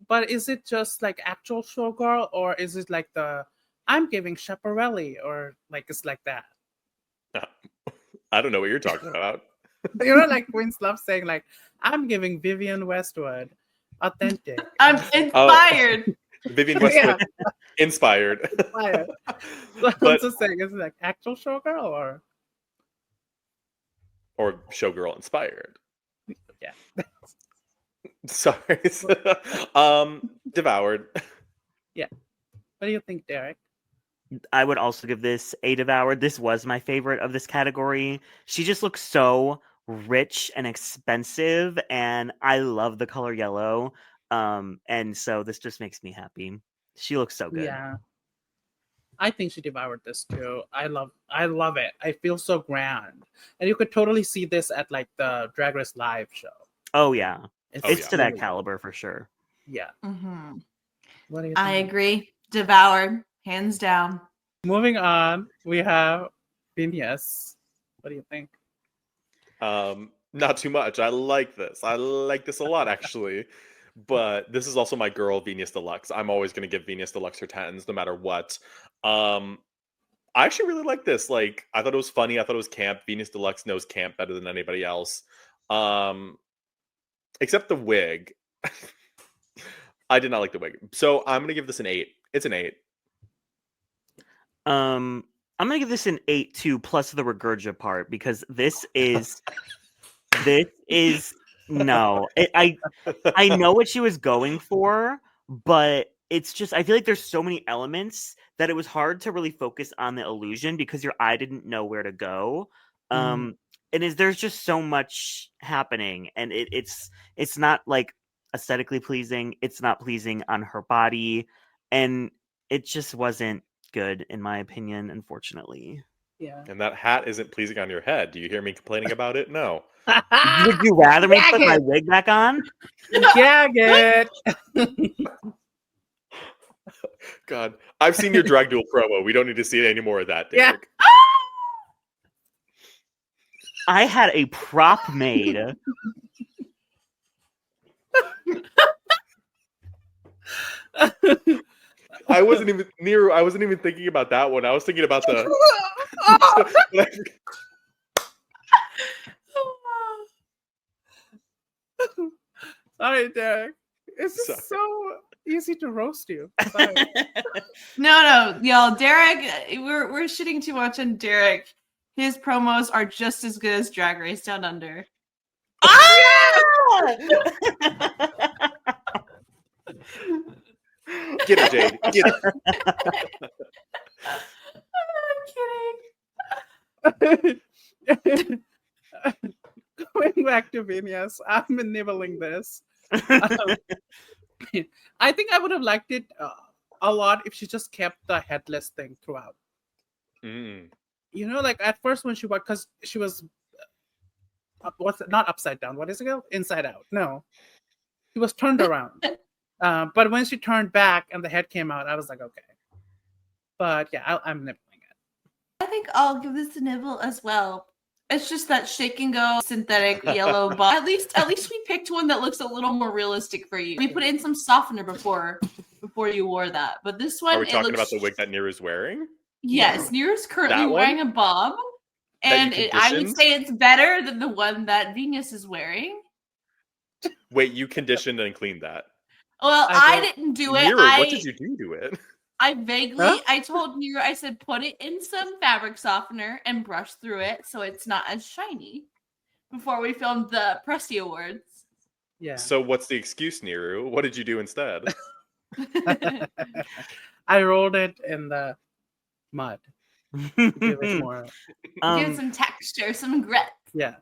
But is it just like actual showgirl, or is it like the I'm giving Chaparelli, or like it's like that? I don't know what you're talking about. You know, like Queen's Love saying like I'm giving Vivian Westwood authentic. I'm inspired. Vivian Westwood inspired. Inspired. So I'm just saying, is it like actual showgirl or showgirl inspired? Yeah. Sorry. Devoured. Yeah. What do you think, Derek? I would also give this a devoured. This was my favorite of this category. She just looks so rich and expensive, and I love the color yellow. And so this just makes me happy. She looks so good. Yeah. I think she devoured this too. I love it. I feel so grand. And you could totally see this at like the Drag Race Live show. Oh yeah. It's to that really- caliber for sure. Yeah. Mhm. What do you I think? agree. Devoured. Hands down. Moving on, we have Viñas. What do you think? Not too much. I like this. I like this a lot, actually. But this is also my girl, Viñas Deluxe. I'm always going to give Viñas Deluxe her 10s, no matter what. I actually really like this. Like, I thought it was funny. I thought it was camp. Viñas Deluxe knows camp better than anybody else. Except the wig. I did not like the wig. So I'm going to give this an 8. It's an 8. I'm gonna give this an 8 too, plus the regurgia part, because this is no. I know what she was going for, but it's just I feel like there's so many elements that it was hard to really focus on the illusion because your eye didn't know where to go. And there's just so much happening, and it's not like aesthetically pleasing. It's not pleasing on her body, and it just wasn't good in my opinion, unfortunately. Yeah. And that hat isn't pleasing on your head. Do you hear me complaining about it? No. Would you rather me Gag put my it. wig back on? Gag it. God, I've seen your drag duel promo. We don't need to see any more of that, Yeah. Derek. I had a prop made. I wasn't even thinking about that one. I was thinking about the Sorry, Derek. It's just Sorry. so easy to roast you. Sorry. No, y'all. Derek, we're shitting too much on Derek. His promos are just as good as Drag Race Down Under. Get it, Jade. Get it. I'm kidding. Going back to Viñas, I've been nibbling this. I think I would have liked it a lot if she just kept the headless thing throughout. Mm. You know, like at first when she was, because she was, what's it, not upside down? What is it called? Inside out. No, she was turned around. But when she turned back and the head came out, I was like, okay. But yeah, I'm nibbling it. I think I'll give this a nibble as well. It's just that shake and go synthetic yellow ball. At least we picked one that looks a little more realistic for you. We put in some softener before you wore that. But this one, Are we talking looks... about the wig that Neera's wearing? Yes, Neera's currently That wearing one? a bob. And I would conditioned? say it's better than the one that Viñas is wearing. Wait, you conditioned and cleaned that? Well, I didn't do it. Neera, what did you do to it? I vaguely, I told Neera, I said, put it in some fabric softener and brush through it so it's not as shiny before we filmed the Pressy Awards. Yeah. So what's the excuse, Neeru? What did you do instead? I rolled it in the mud. Give it more. Give it some texture, some grit. Yeah.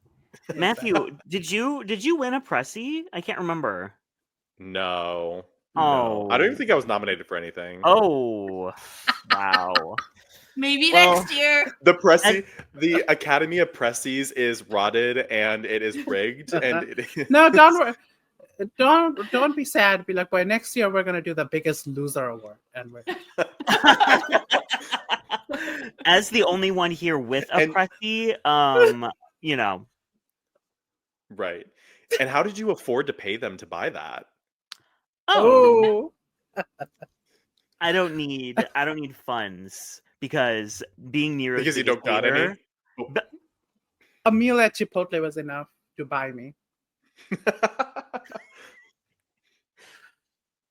Matthew, did you win a Pressy? I can't remember. No. Oh. I don't even think I was nominated for anything. Oh. Wow. Maybe next year. The Academy of Pressies is rotted and it is rigged. And No, don't be sad. Be like, boy, next year we're gonna do the Biggest Loser award, and we're as the only one here with a Pressy, you know. Right. And how did you afford to pay them to buy that? Oh. I don't need funds because being near because you don't got any. A meal at Chipotle was enough to buy me.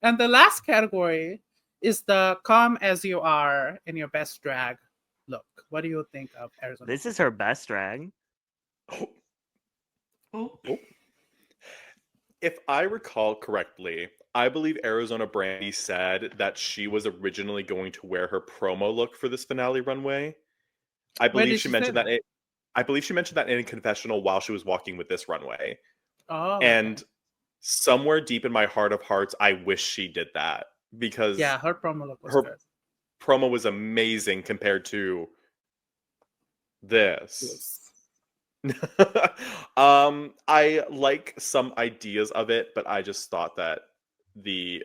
And the last category is the come as you are in your best drag look. What do you think of Arizona? This is her best drag. Oh. If I recall correctly, I believe Arizona Brandy said that she was originally going to wear her promo look for this finale runway. I believe she mentioned that. I believe she mentioned that in a confessional while she was walking with this runway. Oh, and somewhere deep in my heart of hearts, I wish she did that because her promo look was good. Promo was amazing compared to this. I like some ideas of it, but I just thought that the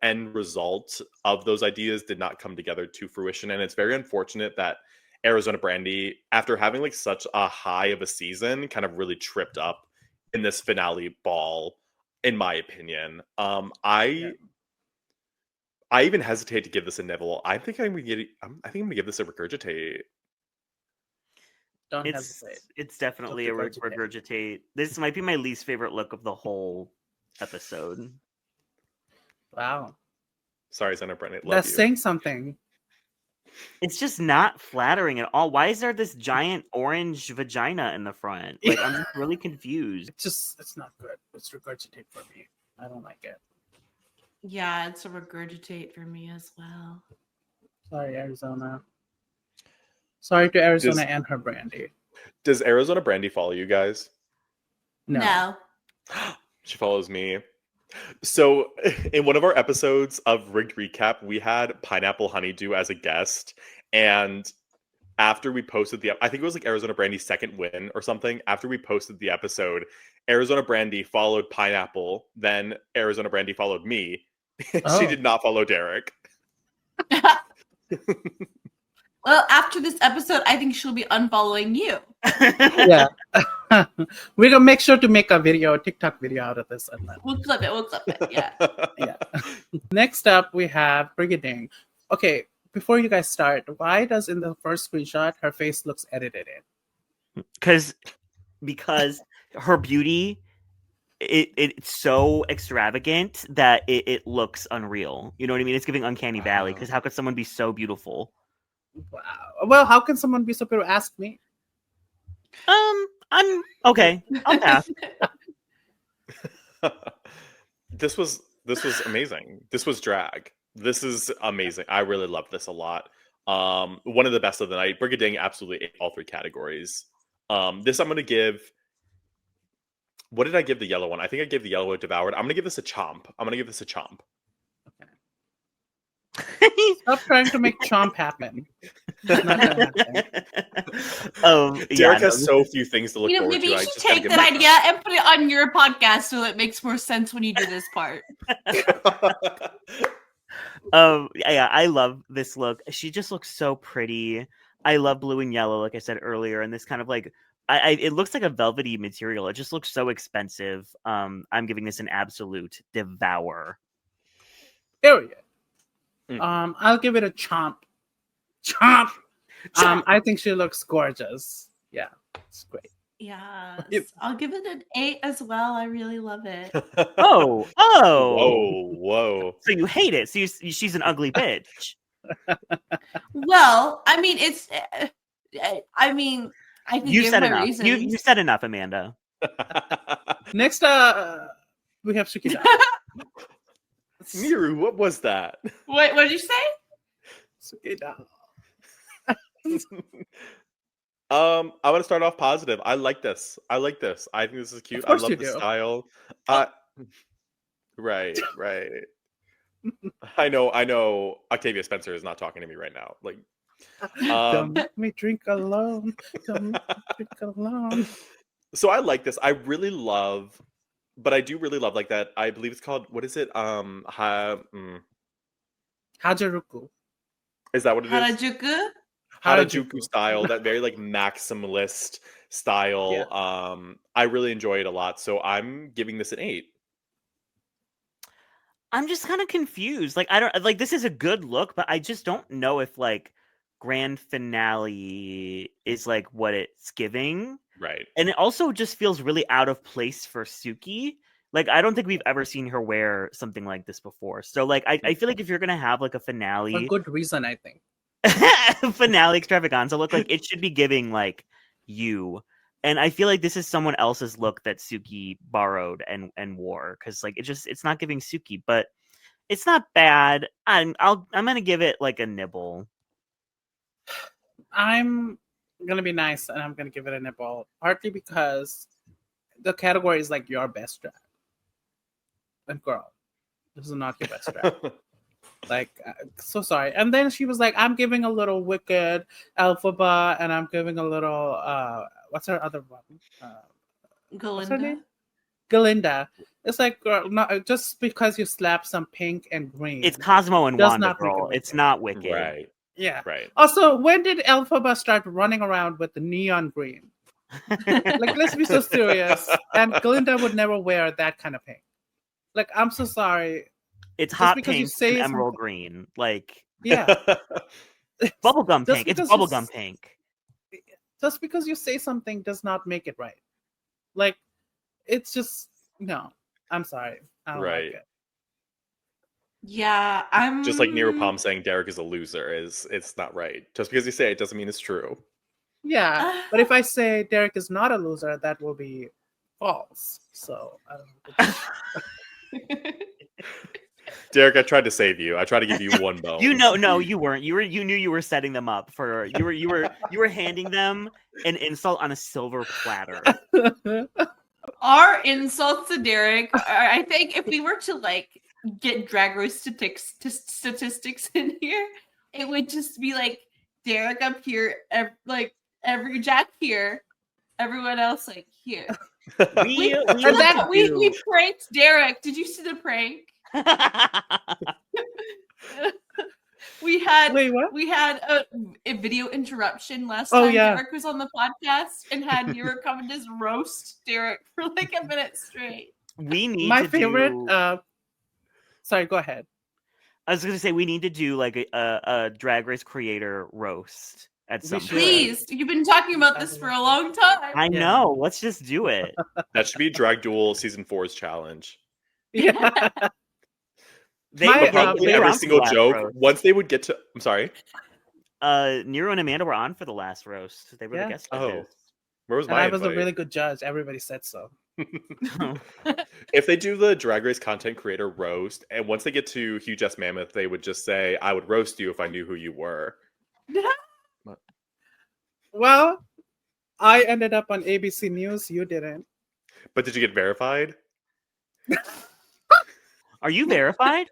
end result of those ideas did not come together to fruition, and it's very unfortunate that Arizona Brandy, after having like such a high of a season, kind of really tripped up in this finale ball, in my opinion. I even hesitate to give this a nibble. I think I'm gonna give this a regurgitate. Don't hesitate. It's definitely a regurgitate. This might be my least favorite look of the whole episode. Wow. Sorry, Senator Brennan. That's saying something. It's just not flattering at all. Why is there this giant orange vagina in the front? Like, I'm just really confused. It's not good. It's regurgitate for me. I don't like it. Yeah, it's a regurgitate for me as well. Sorry, Arizona. Sorry to Arizona and her Brandy. Does Arizona Brandy follow you guys? No. She follows me. So in one of our episodes of Rigged Recap, we had Pineapple Honeydew as a guest. And after we posted I think it was like Arizona Brandy's second win or something. After we posted the episode, Arizona Brandy followed Pineapple. Then Arizona Brandy followed me. She did not follow Derek. Well, after this episode, I think she'll be unfollowing you. Yeah. We're going to make sure to make a TikTok video out of this. We'll clip it, yeah. Yeah. Next up, we have Brigiding. Okay, before you guys start, why does in the first screenshot, her face looks edited in? Because her beauty, it's so extravagant that it looks unreal. You know what I mean? It's giving Uncanny Valley, because how could someone be so beautiful? Wow. Well, how can someone be so beautiful? Ask me. I'm okay. I'll pass. This was amazing. This was drag. This is amazing. I really love this a lot. One of the best of the night. Brigiding absolutely ate all 3 categories. This I'm gonna give. What did I give the yellow one? I think I gave the yellow a devoured. I'm gonna give this a chomp. Stop trying to make chomp happen. It's not gonna happen. Derek has so few things to look forward maybe to. you I should just gotta take give that him a idea and put it on your podcast so it makes more sense when you do this part. Yeah, I love this look. She just looks so pretty. I love blue and yellow, like I said earlier, and this kind of like it looks like a velvety material. It just looks so expensive. I'm giving this an absolute devour. Period. I'll give it a chomp. Chomp. I think she looks gorgeous. Yeah, it's great. Yeah, I'll give it an 8 as well. I really love it. Oh. Whoa. So you hate it. So she's an ugly bitch. Well, I mean, it's. I mean, I can You give said my enough. reasons. You said enough, Amanda. Next, we have Sukida. Miru, what was that? What did you say? Sukida. I want to start off positive. I like this. I think this is cute. Of I course love you the do. style. Right. I know. Octavia Spencer is not talking to me right now. Like, Don't make me drink alone. Don't make me drink alone. So I like this. I really love, but I do really love like that. I believe it's called, what is it? Hajaruku. Is that what it is? Harajuku? Harajuku style, that very like maximalist style. Yeah. I really enjoy it a lot. So I'm giving this an 8. I'm just kind of confused. Like, I don't like, this is a good look, but I just don't know if like grand finale is like what it's giving. Right. And it also just feels really out of place for Suki. Like, I don't think we've ever seen her wear something like this before. So like, I feel like if you're gonna have like a finale, For good reason, I think. finale extravaganza look, like it should be giving like you. And I feel like this is someone else's look that Suki borrowed and wore, because like it's not giving Suki, but it's not bad. I'm gonna give it like a nibble. I'm gonna be nice and I'm gonna give it a nibble, partly because the category is like your best drag. And girl, this is not your best drag. Like, so sorry. And then she was like, I'm giving a little Wicked, Elphaba, and I'm giving a little what's her other one? What's her name? Galinda. It's like, girl, not just because you slap some pink and green. It's Cosmo and does Wanda, not make it girl. Wicked. It's not Wicked. Right. Yeah. Right. Also, when did Elphaba start running around with the neon green? Like, let's be so serious. And Galinda would never wear that kind of pink. Like, I'm so sorry. It's Just hot because you pink say and emerald something- green. Like, Yeah. bubblegum Just pink. It's because you bubblegum s- pink. Just because you say something does not make it right. Like, it's just, no. I'm sorry. I don't Right. like it. Yeah, I'm Just like Nirupam saying Derek is a loser it's not right. Just because you say it doesn't mean it's true. Yeah. But if I say Derek is not a loser, that will be false. So, I don't know. Derek, I tried to save you. I tried to give you one bone. No, you weren't. You knew you were setting them up for you were handing them an insult on a silver platter. Our insults to Derek. I think if we were to like get Drag Race statistics in here, it would just be like Derek up here, like every Jack here, everyone else like here. We pranked Derek. Did you see the prank? We had Wait, what? We had a video interruption last Oh, time yeah. Derek was on the podcast and had Nira come and just roast Derek for like a minute straight. We need My to favorite. do... Sorry, go ahead. I was going to say we need to do like a Drag Race creator roast at some point. Please, you've been talking about this for a long time. I know. Let's just do it. That should be Drag Duel Season 4's challenge. Yeah. They My- were Probably on every for single the last joke. roast. Once they would get to, I'm sorry. Nero and Amanda were on for the last roast. They were Yeah. the guest Oh. judges. Where was And my I was a invite? really good judge. Everybody said so. If they do the Drag Race content creator roast, and once they get to Huge Ass Mammoth, they would just say, "I would roast you if I knew who you were." Well, I ended up on ABC News. You didn't. But did you get verified? Are you verified?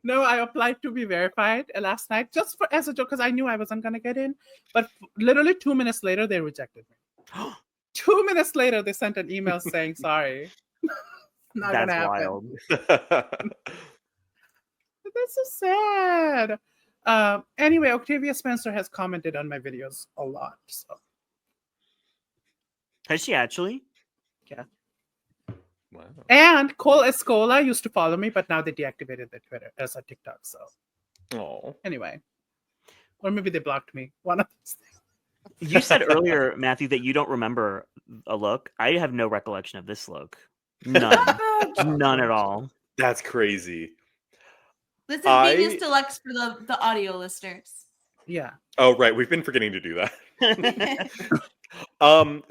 No, I applied to be verified last night just for as a joke because I knew I wasn't gonna get in. But literally 2 minutes later, they rejected me. 2 minutes later, they sent an email saying sorry. Not That's gonna happen. wild. That's so sad. Anyway, Octavia Spencer has commented on my videos a lot. So Has she actually? Wow. and Cole Escola used to follow me, but now they deactivated their Twitter as a TikTok. So Oh. anyway, or maybe they blocked me. One of those things. You said earlier, Matthew, that you don't remember a look. I have no recollection of this look. None. None at all. That's crazy. This is I- Viñas Deluxe for the audio listeners. Yeah. Oh, right. We've been forgetting to do that.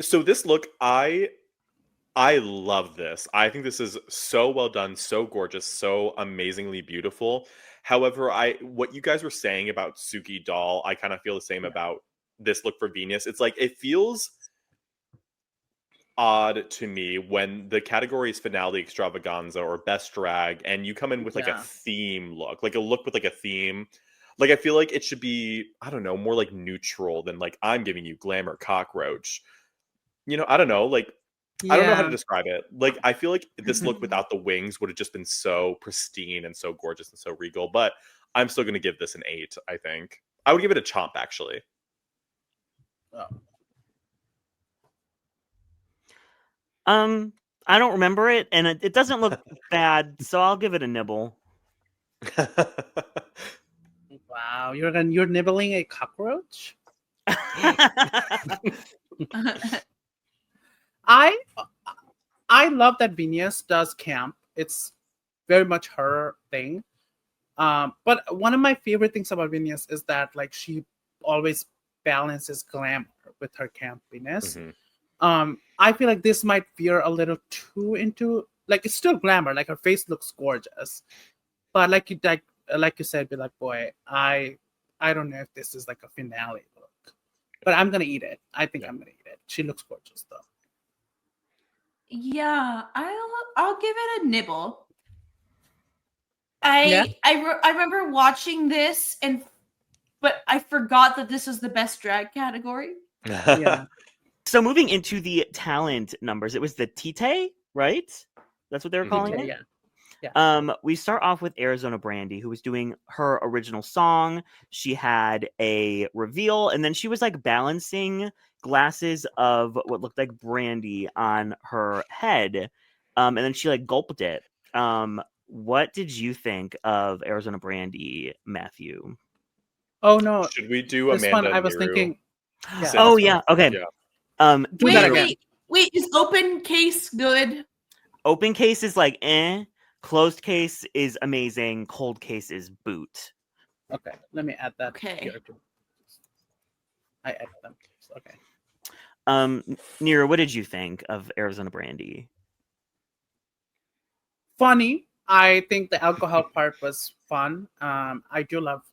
So this look, I love this. I think this is so well done, so gorgeous, so amazingly beautiful. However, what you guys were saying about Suki Doll, I kind of feel the same about this look for Venus. It's like it feels odd to me when the category is finale extravaganza or best drag, and you come in with like a Yeah. theme look, like a look with like a theme. Like I feel like it should be, I don't know, more like neutral than like I'm giving you glamour cockroach. You know, I don't know, like I don't know how to describe it. Like I feel like this look without the wings would have just been so pristine and so gorgeous and so regal. But I'm still going to give this an 8. I think I would give it a chomp actually. I don't remember it, and it doesn't look bad, so I'll give it a nibble. Wow, you're nibbling a cockroach? I love that Viñas does camp. It's very much her thing. But one of my favorite things about Viñas is that like she always balances glamour with her campiness. Mhm. I feel like this might veer a little too into like it's still glamour. Like her face looks gorgeous, but like you said, BelakBoy, I don't know if this is like a finale look, but I'm gonna eat it. I think I'm gonna eat it. She looks gorgeous though. Yeah, I'll give it a nibble. I remember watching this but I forgot that this was the best drag category. Yeah. So moving into the talent numbers, it was the Tite, right? That's what they were calling it? Yeah. We start off with Arizona Brandy, who was doing her original song. She had a reveal, and then she was like balancing glasses of what looked like brandy on her head. And then she like gulped it. What did you think of Arizona Brandy, Matthew? Oh no. Should we do This Amanda one I was Niru? thinking. Yeah. Oh yeah, okay. Yeah. Do that again. Wait, is open case good? Open case is like closed case is amazing, cold case is boot. Okay, let me add that. Okay. Here too. I added them. Okay. Nira, what did you think of Arizona Brandy? Funny. I think the alcohol part was fun. I do love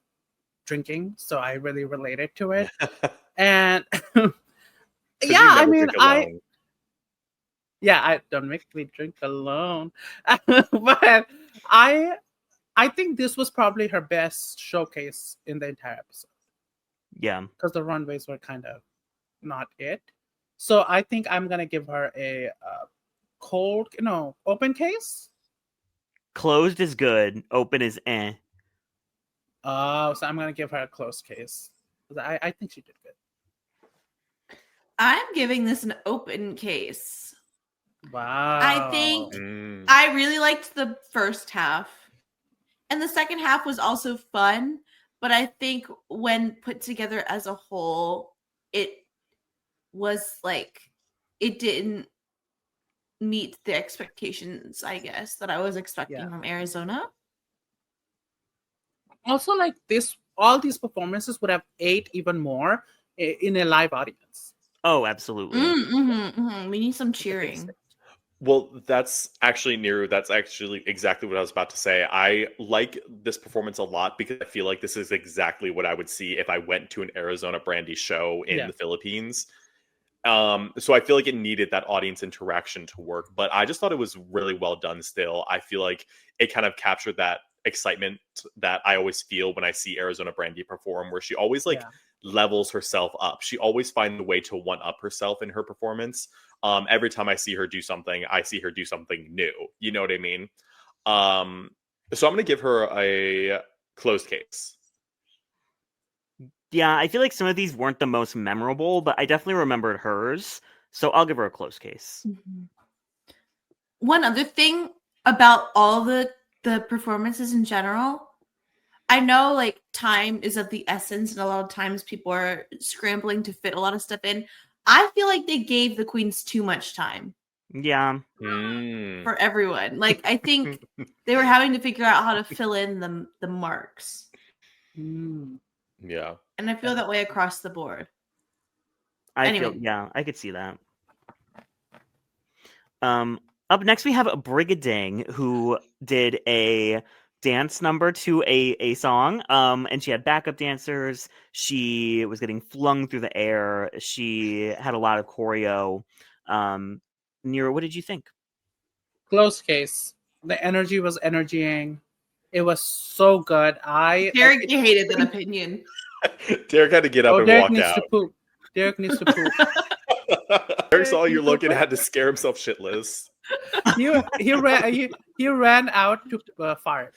drinking, so I really related to it. And yeah, I mean, I don't make me drink alone. But I think this was probably her best showcase in the entire episode. Yeah, because the runways were kind of not it. So I think I'm gonna give her a open case. closed is good, open is So I'm gonna give her a closed case. I think she did good. I'm giving this an open case. Wow. I think I really liked the first half. And the second half was also fun, but I think when put together as a whole, it was like it didn't meet the expectations, I guess, that I was expecting from Arizona. Also, like all these performances would have ate even more in a live audience. Oh, absolutely. We need some cheering. Well, that's actually Niru. That's actually exactly what I was about to say. I like this performance a lot because I feel like this is exactly what I would see if I went to an Arizona Brandy show in the Philippines. So I feel like it needed that audience interaction to work, but I just thought it was really well done still. I feel like it kind of captured that excitement that I always feel when I see Arizona Brandy perform, where she always like levels herself up. She always finds a way to one up herself in her performance. Every time I see her do something, I see her do something new. You know what I mean? So I'm going to give her a closed case. Yeah, I feel like some of these weren't the most memorable, but I definitely remembered hers. So I'll give her a close case. One other thing about all the performances in general, I know like time is of the essence, and a lot of times people are scrambling to fit a lot of stuff in. I feel like they gave the queens too much time. Yeah. For everyone. Like I think they were having to figure out how to fill in the marks. Yeah. And I feel that way across the board. I could see that. Up next we have Brigiding, who did a dance number to a song. And she had backup dancers. She was getting flung through the air. She had a lot of choreo. Nero, what did you think? Close case. The energy was energying. It was so good. Derek hated that opinion. Derek had to get up and Derek walk needs out. to poop. Derek needs to poop. Derek saw you looking, had to scare himself shitless. He ran out to fart.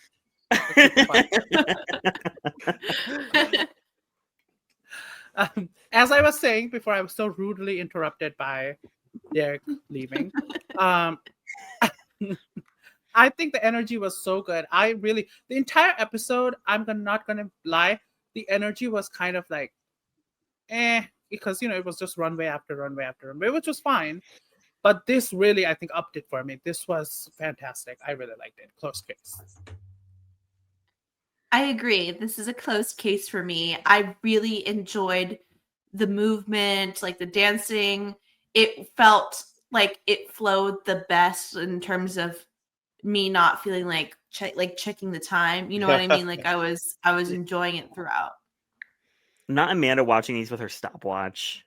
As I was saying before, I was so rudely interrupted by Derek leaving. I think the energy was so good. The entire episode, not gonna lie, the energy was kind of like, because it was just runway after runway after runway, which was fine. But this really, I think, upped it for me. This was fantastic. I really liked it. Close case. I agree. This is a close case for me. I really enjoyed the movement, like the dancing. It felt like it flowed the best in terms of me not feeling like checking the time. You know what I mean? Like I was enjoying it throughout. Not Amanda watching these with her stopwatch.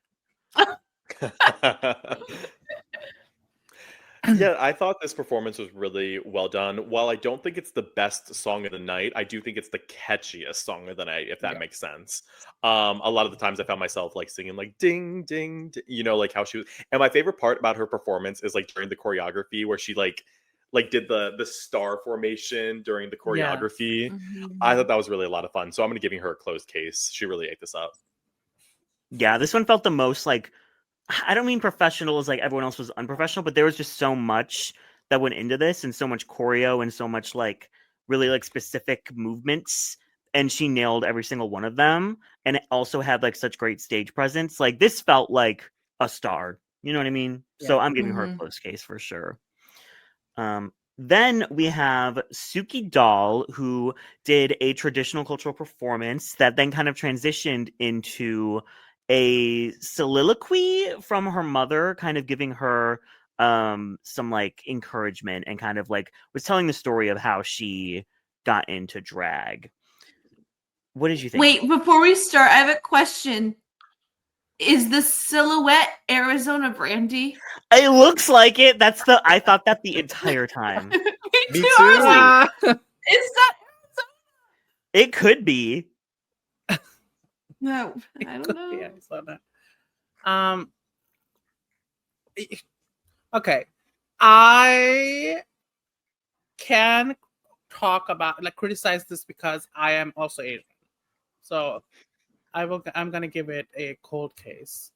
Yeah, I thought this performance was really well done. While I don't think it's the best song of the night, I do think it's the catchiest song of the night, if that makes sense. A lot of the times I found myself like singing like ding, ding, ding, like how she was. And my favorite part about her performance is like during the choreography where she like did the star formation during the choreography. I thought that was really a lot of fun. So I'm going to giving her a closed case. She really ate this up. Yeah, this one felt the most like, I don't mean professional as like everyone else was unprofessional, but there was just so much that went into this and so much choreo and so much like really like specific movements, and she nailed every single one of them, and it also had like such great stage presence. Like this felt like a star, you know what I mean? So I'm giving her a close case for sure. Then we have Suki Doll, who did a traditional cultural performance that then kind of transitioned into a soliloquy from her mother, kind of giving her some like encouragement, and kind of like was telling the story of how she got into drag. What did you think? Wait, before we start, I have a question. Is the silhouette Arizona Brandy? It looks like it. I thought that the entire time. Me Me too. too. I was like, is that Arizona? It could be. No, I don't know. Yeah, I saw that. Okay. I can talk about criticize this because I am also Asian. So I'm gonna give it a cold case.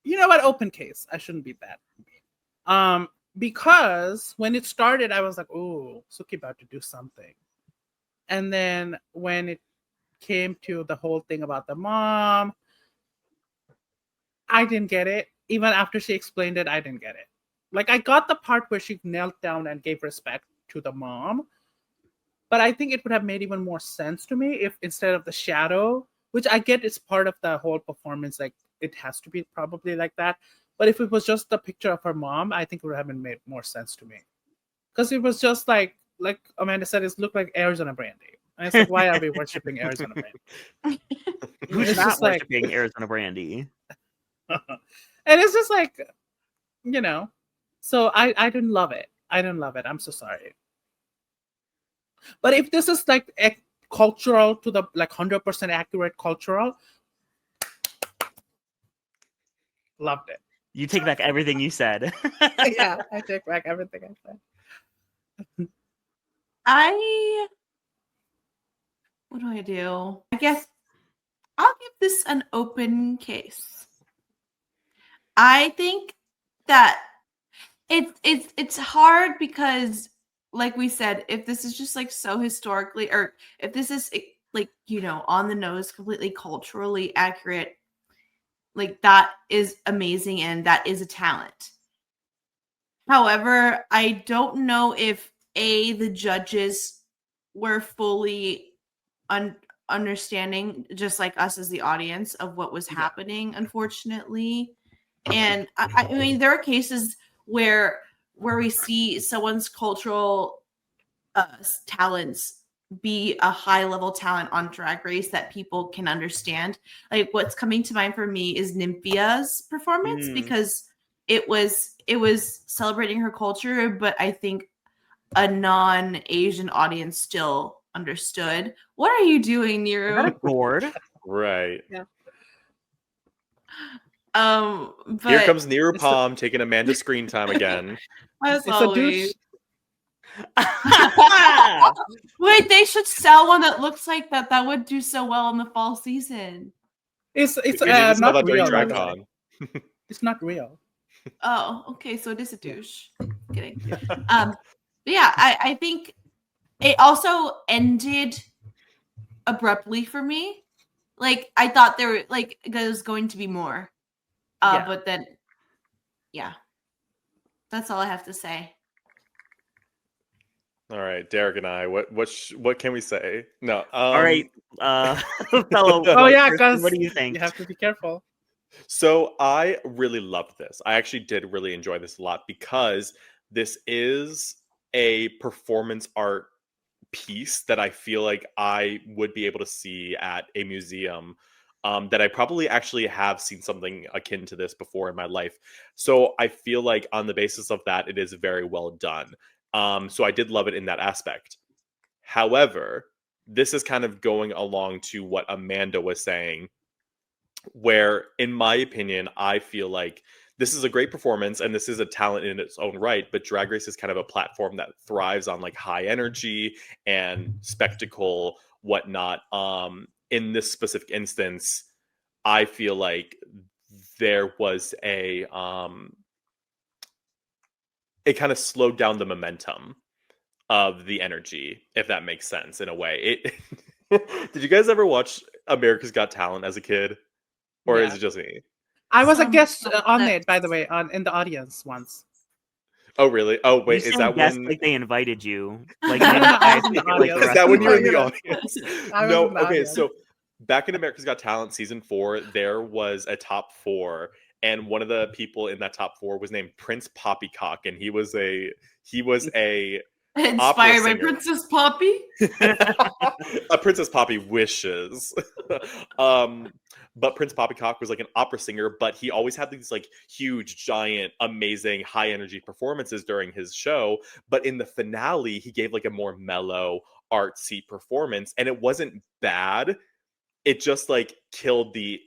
You know what? Open case. I shouldn't be that. Because when it started, I was like, "Oh, Suki about to do something," and then when it came to the whole thing about the mom, I didn't get it. Even after she explained it, I didn't get it. Like I got the part where she knelt down and gave respect to the mom, but I think it would have made even more sense to me if instead of the shadow, which I get is part of the whole performance, like it has to be probably like that. But if it was just the picture of her mom, I think it would have been made more sense to me. Because it was just like Amanda said, it looked like Arizona Brandy. And it's like, why are we worshiping Arizona Brandy? Who's It's not just like- worshiping Arizona Brandy? And it's just like, so I didn't love it. I didn't love it. I'm so sorry. But if this is like cultural to the 100% accurate cultural, loved it. You take back everything you said. Yeah, I take back everything I said. What do I do? I guess I'll give this an open case. I think that it's hard because, like we said, if this is just like so historically, or if this is like, on the nose, completely culturally accurate, like that is amazing and that is a talent. However, I don't know if the judges were fully understanding, just like us as the audience, of what was happening, unfortunately. And I mean, there are cases where we see someone's cultural talents be a high level talent on Drag Race that people can understand. Like, what's coming to mind for me is Nymphia's performance, because it was celebrating her culture, but I think a non-Asian audience still understood. What are you doing, Nero? Is that a gourd? Right. Yeah. But Here comes Neru Palm taking Amanda's screen time again. as It's a always. douche. Wait, they should sell one that looks like that. That would do so well in the fall season. It's We need to sell not that during real. by the way. TrackCon. It's not real. Oh, okay. So it is a douche. Kidding. But yeah, I think it also ended abruptly for me. Like, I thought there was going to be more. But then, yeah. That's all I have to say. All right, Derek and I. What can we say? No. All right, fellow. Oh yeah, person, because what do you think? You have to be careful. So I really loved this. I actually did really enjoy this a lot because this is a performance art piece that I feel like I would be able to see at a museum. That I probably actually have seen something akin to this before in my life. So I feel like on the basis of that, it is very well done. So I did love it in that aspect. However, this is kind of going along to what Amanda was saying, where, in my opinion, I feel like this is a great performance and this is a talent in its own right, but Drag Race is kind of a platform that thrives on like high energy and spectacle, whatnot. In this specific instance, I feel like there was it kind of slowed down the momentum of the energy, if that makes sense in a way. Did you guys ever watch America's Got Talent as a kid? Or is it just me? I was a Some guest on clips. it, by the way, in the audience once. Oh, really? Oh, wait, You is sound that guessed when... like they invited you? Like, I you was guys in the think you're like the audience. Is rest that of when the you were in the audience. audience? I was No, in the okay, audience. so back in America's Got Talent season 4, there was a top 4, and one of the people in that top 4 was named Prince Poppycock, and he was a Inspired by singer. Princess Poppy. A Princess Poppy wishes. But Prince Poppycock was like an opera singer, but he always had these like huge, giant, amazing, high energy performances during his show. But in the finale, he gave like a more mellow, artsy performance, and it wasn't bad. It just like killed the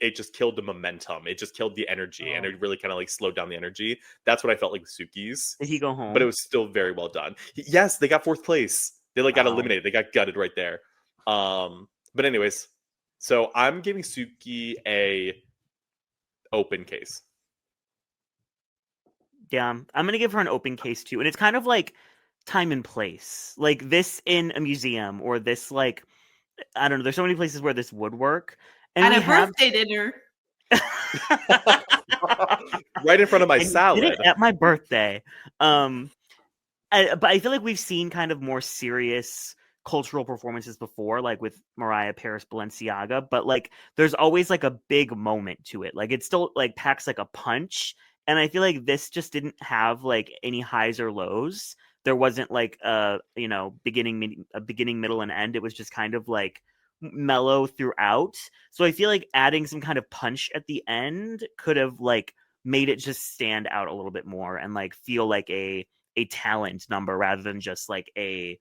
momentum. It just killed the energy, and it really kind of like slowed down the energy. That's what I felt like with Suki's. Did he go home? But it was still very well done. Yes, they got 4th place. They like got Wow. eliminated. They got gutted right there. But anyways, so I'm giving Suki a open case. Yeah, I'm gonna give her an open case too, and it's kind of like time and place, like this in a museum, or this like, I don't know. There's so many places where this would work, and At we a have birthday dinner. Right in front of my and you did salad. it at my birthday. But I feel like we've seen kind of more serious cultural performances before, like with Mariah Paris Balenciaga, but like there's always like a big moment to it. Like it still like packs like a punch. And I feel like this just didn't have like any highs or lows. There wasn't like a beginning, middle, and end. It was just kind of like mellow throughout. So I feel like adding some kind of punch at the end could have like made it just stand out a little bit more and like feel like a talent number rather than just like a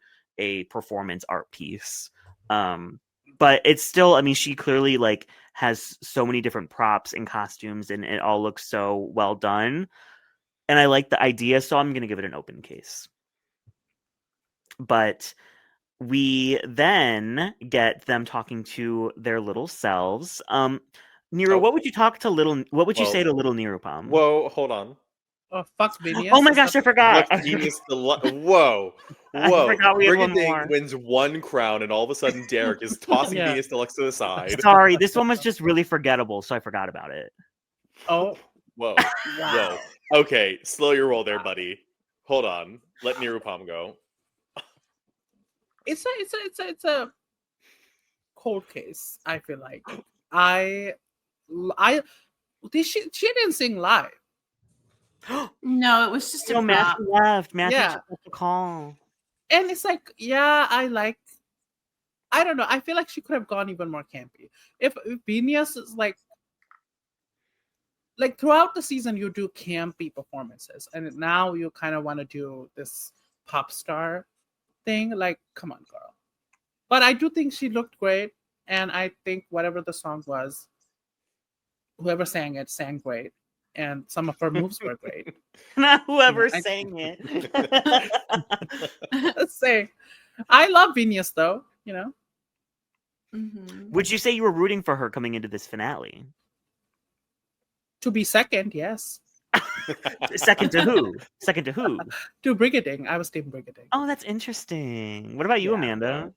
performance art piece. But it's still, I mean, she clearly like has so many different props and costumes and it all looks so well done. And I like the idea, so I'm going to give it an open case. But we then get them talking to their little selves. Nero, what would you say to little Nirupam? Whoa, hold on. Oh, fuck Viñas. Oh my gosh, I forgot. What's Viñas Deluxe? Whoa. I forgot we had one Brigiding more. wins one crown, and all of a sudden Derek is tossing Yeah. Viñas Deluxe to the side. Sorry, this one was just really forgettable, so I forgot about it. Oh, Whoa. wow. Whoa. Okay, slow your roll there, buddy. Hold on. Let Nirupam go. It's a cold case. I feel like she didn't sing live. No, it was just a prop. Matthew left. Matthew Yeah. took the call. And it's like, yeah, I don't know. I feel like she could have gone even more campy. If Viñas is like throughout the season, you do campy performances, and now you kind of want to do this pop star thing. Like, come on, girl. But I do think she looked great, and I think whatever the song was, whoever sang it sang great, and some of her moves were great. Not whoever I- sang it. Let's say, I love Viñas though. You know. Mhm. Would you say you were rooting for her coming into this finale? To be second, yes. Second to who? Second to who? To Brigiding. I was team Brigiding. Oh, that's interesting. What about you, Yeah. Amanda?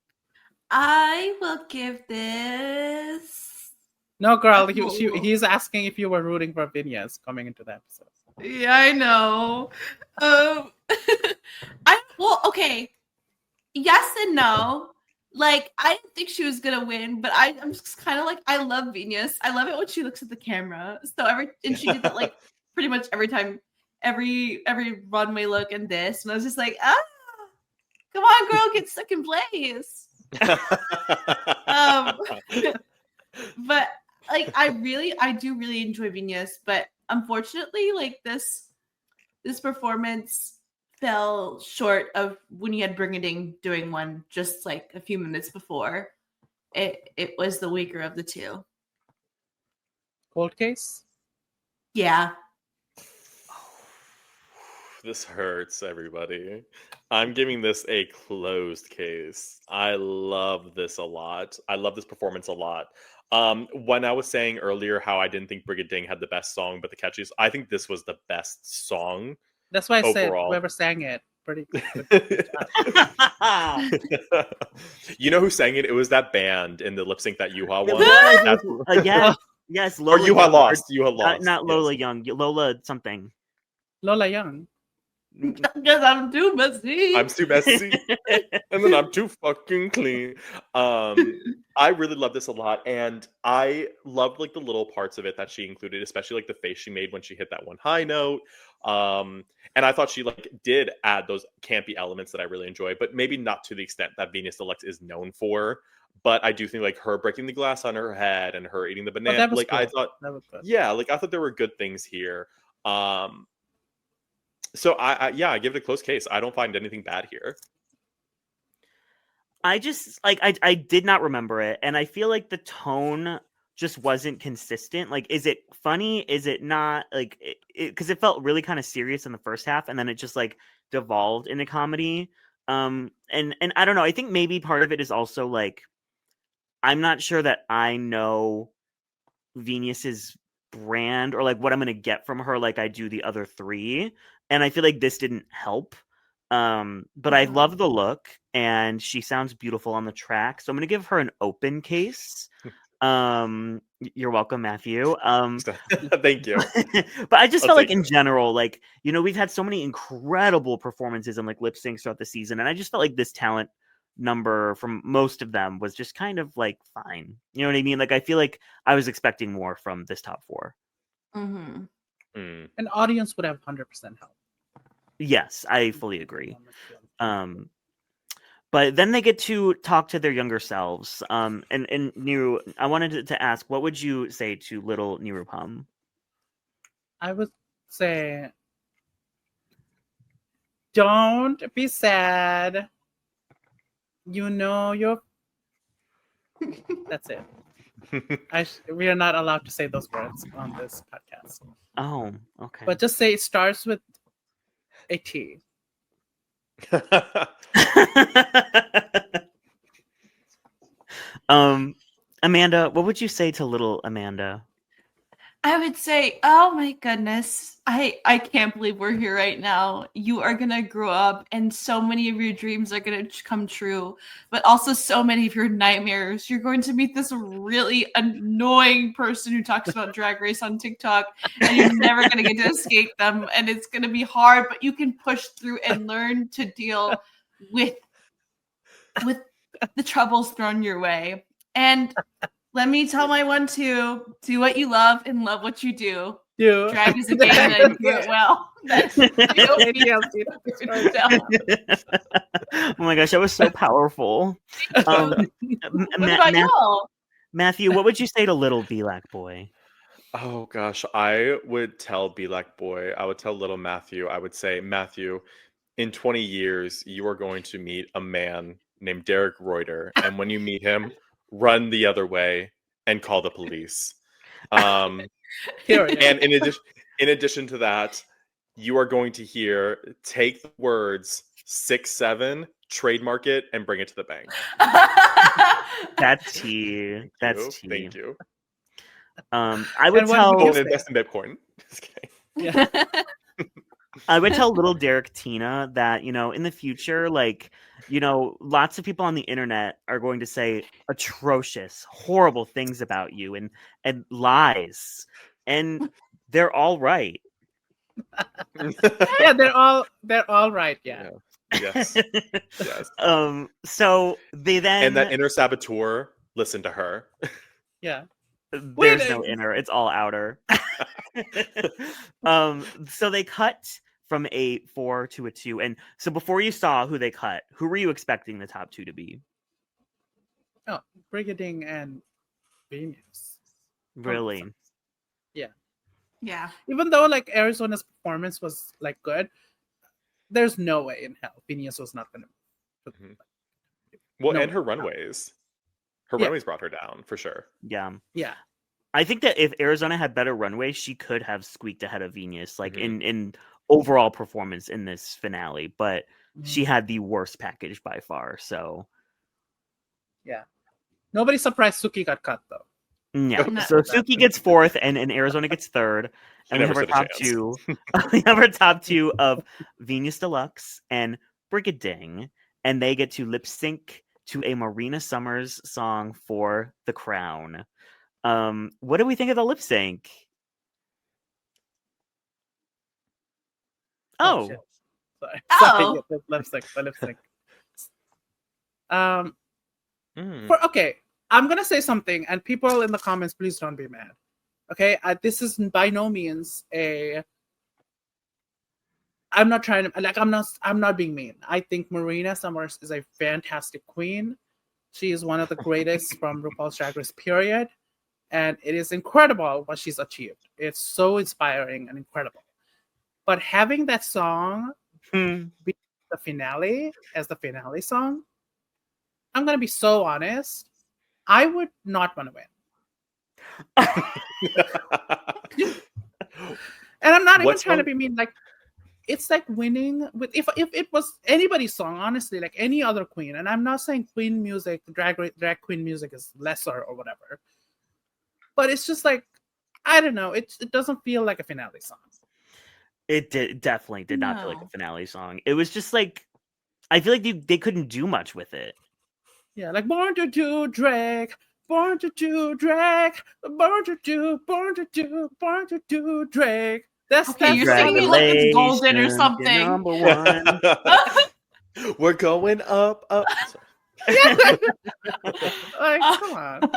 I will give this. No, girl, Oh. he's asking if you were rooting for Viñas coming into the episode. Yeah, I know. Okay. Yes and no. Like, I didn't think she was gonna win, but I'm just kind of like, I love Viñas. I love it when she looks at the camera. So and she did that like pretty much every time, every runway look and this, and I was just like, come on, girl, get second place. But like, I do really enjoy Viñas, but unfortunately, like this performance fell short of when you had Brigiding doing one just like a few minutes before. It was the weaker of the two. Cold case? Yeah. This hurts, everybody. I'm giving this a closed case. I love this a lot. I love this performance a lot. When I was saying earlier how I didn't think Brigiding had the best song, but the catchiest, I think this was the best song. That's why I said Overall. whoever sang it. Pretty good. You know who sang it? It was that band in the lip sync that Yuha won. Yes, Or Lola Yuha Young, lost. Yuha lost. not Lola yes. Young. Lola something. Lola Young. Because I'm too messy. I'm too messy. And then I'm too fucking clean. I really love this a lot, and I loved like the little parts of it that she included, especially like the face she made when she hit that one high note. And I thought she like did add those campy elements that I really enjoy, but maybe not to the extent that Viñas Deluxe is known for. But I do think like her breaking the glass on her head and her eating the banana, that was like cool. I thought, That was good. yeah, like I thought there were good things here. So I give it a close case. I don't find anything bad here. I just like I did not remember it, and I feel like the tone just wasn't consistent. Like, is it funny? Is it not? Like, because it felt really kind of serious in the first half, and then it just like devolved into comedy. And I don't know. I think maybe part of it is also like I'm not sure that I know Viñas's brand or like what I'm gonna get from her like I do the other three, and I feel like this didn't help. But I love the look, and she sounds beautiful on the track, so I'm gonna give her an open case. You're welcome, Matthew. Thank you. But I just I'll felt like take in general, like, you know, we've had so many incredible performances and like lip syncs throughout the season, and I just felt like this talent number from most of them was just kind of like fine. You know what I mean? Like I feel like I was expecting more from this top 4. Mm-hmm. An audience would have 100% helped. Yes, I fully agree. But then they get to talk to their younger selves. And Niru, I wanted to ask, what would you say to little Nirupam? I would say, don't be sad. You know you're. That's it. We are not allowed to say those words on this podcast. Oh, okay. But just say it starts with a T. Amanda, what would you say to little Amanda? I would say, oh my goodness, I can't believe we're here right now. You are going to grow up and so many of your dreams are going to come true, but also so many of your nightmares. You're going to meet this really annoying person who talks about Drag Race on TikTok and you're never going to get to escape them. And it's going to be hard, but you can push through and learn to deal with the troubles thrown your way. And let me tell my 1-2. Do what you love and love what you do. Drag is a game and do it well. That's oh my gosh, that was so powerful. What about y'all? Matthew, what would you say to little BelakBoy? Oh gosh, I would tell BelakBoy, I would tell little Matthew, I would say, Matthew, in 20 years, you are going to meet a man named Derek Reuter. And when you meet him, run the other way and call the police. And in addition to that, you are going to hear, take the words 6'7", trademark it, and bring it to the bank. That's tea. That's tea. Thank you. I would tell invest in Bitcoin. Just kidding. Yeah. I would tell little Derek Tina that, you know, in the future, like, you know, lots of people on the internet are going to say atrocious, horrible things about you and lies. And they're all right. Yeah, they're all right. Yeah. Yes. Yes. So they then, and that inner saboteur, listen to her. Yeah. There's no inner, it's all outer. So they cut from a 4 to a 2. And so before you saw who they cut, who were you expecting the top 2 to be? Oh, Brigiding and Viñas. Really? Yeah. Yeah. Even though like Arizona's performance was like good, there's no way in hell Viñas was not gonna. Well, and her runways. Her runways brought her down for sure. Yeah. Yeah. I think that if Arizona had better runway, she could have squeaked ahead of Viñas, like in overall performance in this finale. But she had the worst package by far. So yeah, nobody's surprised Suki got cut though. Yeah. So Suki gets 4th, and Arizona gets 3rd, and we have our top 2. We have our top 2 of Viñas Deluxe and Brigiding, and they get to lip sync to a Marina Summers song for the crown. What do we think of the lip sync? Oh, sorry. Oh. The lip sync. Okay, I'm gonna say something, and people in the comments, please don't be mad. Okay, this is by no means a. I'm not trying to like. I'm not being mean. I think Marina Summers is a fantastic queen. She is one of the greatest from RuPaul's Drag Race period. And it is incredible what she's achieved. It's so inspiring and incredible. But having that song be the finale as the finale song, I'm going to be so honest, I would not want to win. And I'm not even trying to be mean. Like, it's like winning with if it was anybody's song, honestly, like any other queen. And I'm not saying queen music, drag queen music is lesser or whatever. But it's just like, I don't know. It doesn't feel like a finale song. It definitely did not feel like a finale song. It was just like, I feel like they couldn't do much with it. Yeah, like born to do drag, born to do drag, born to do drag. That's okay. You're singing like it's golden or something. Number 1. We're going up. Like, come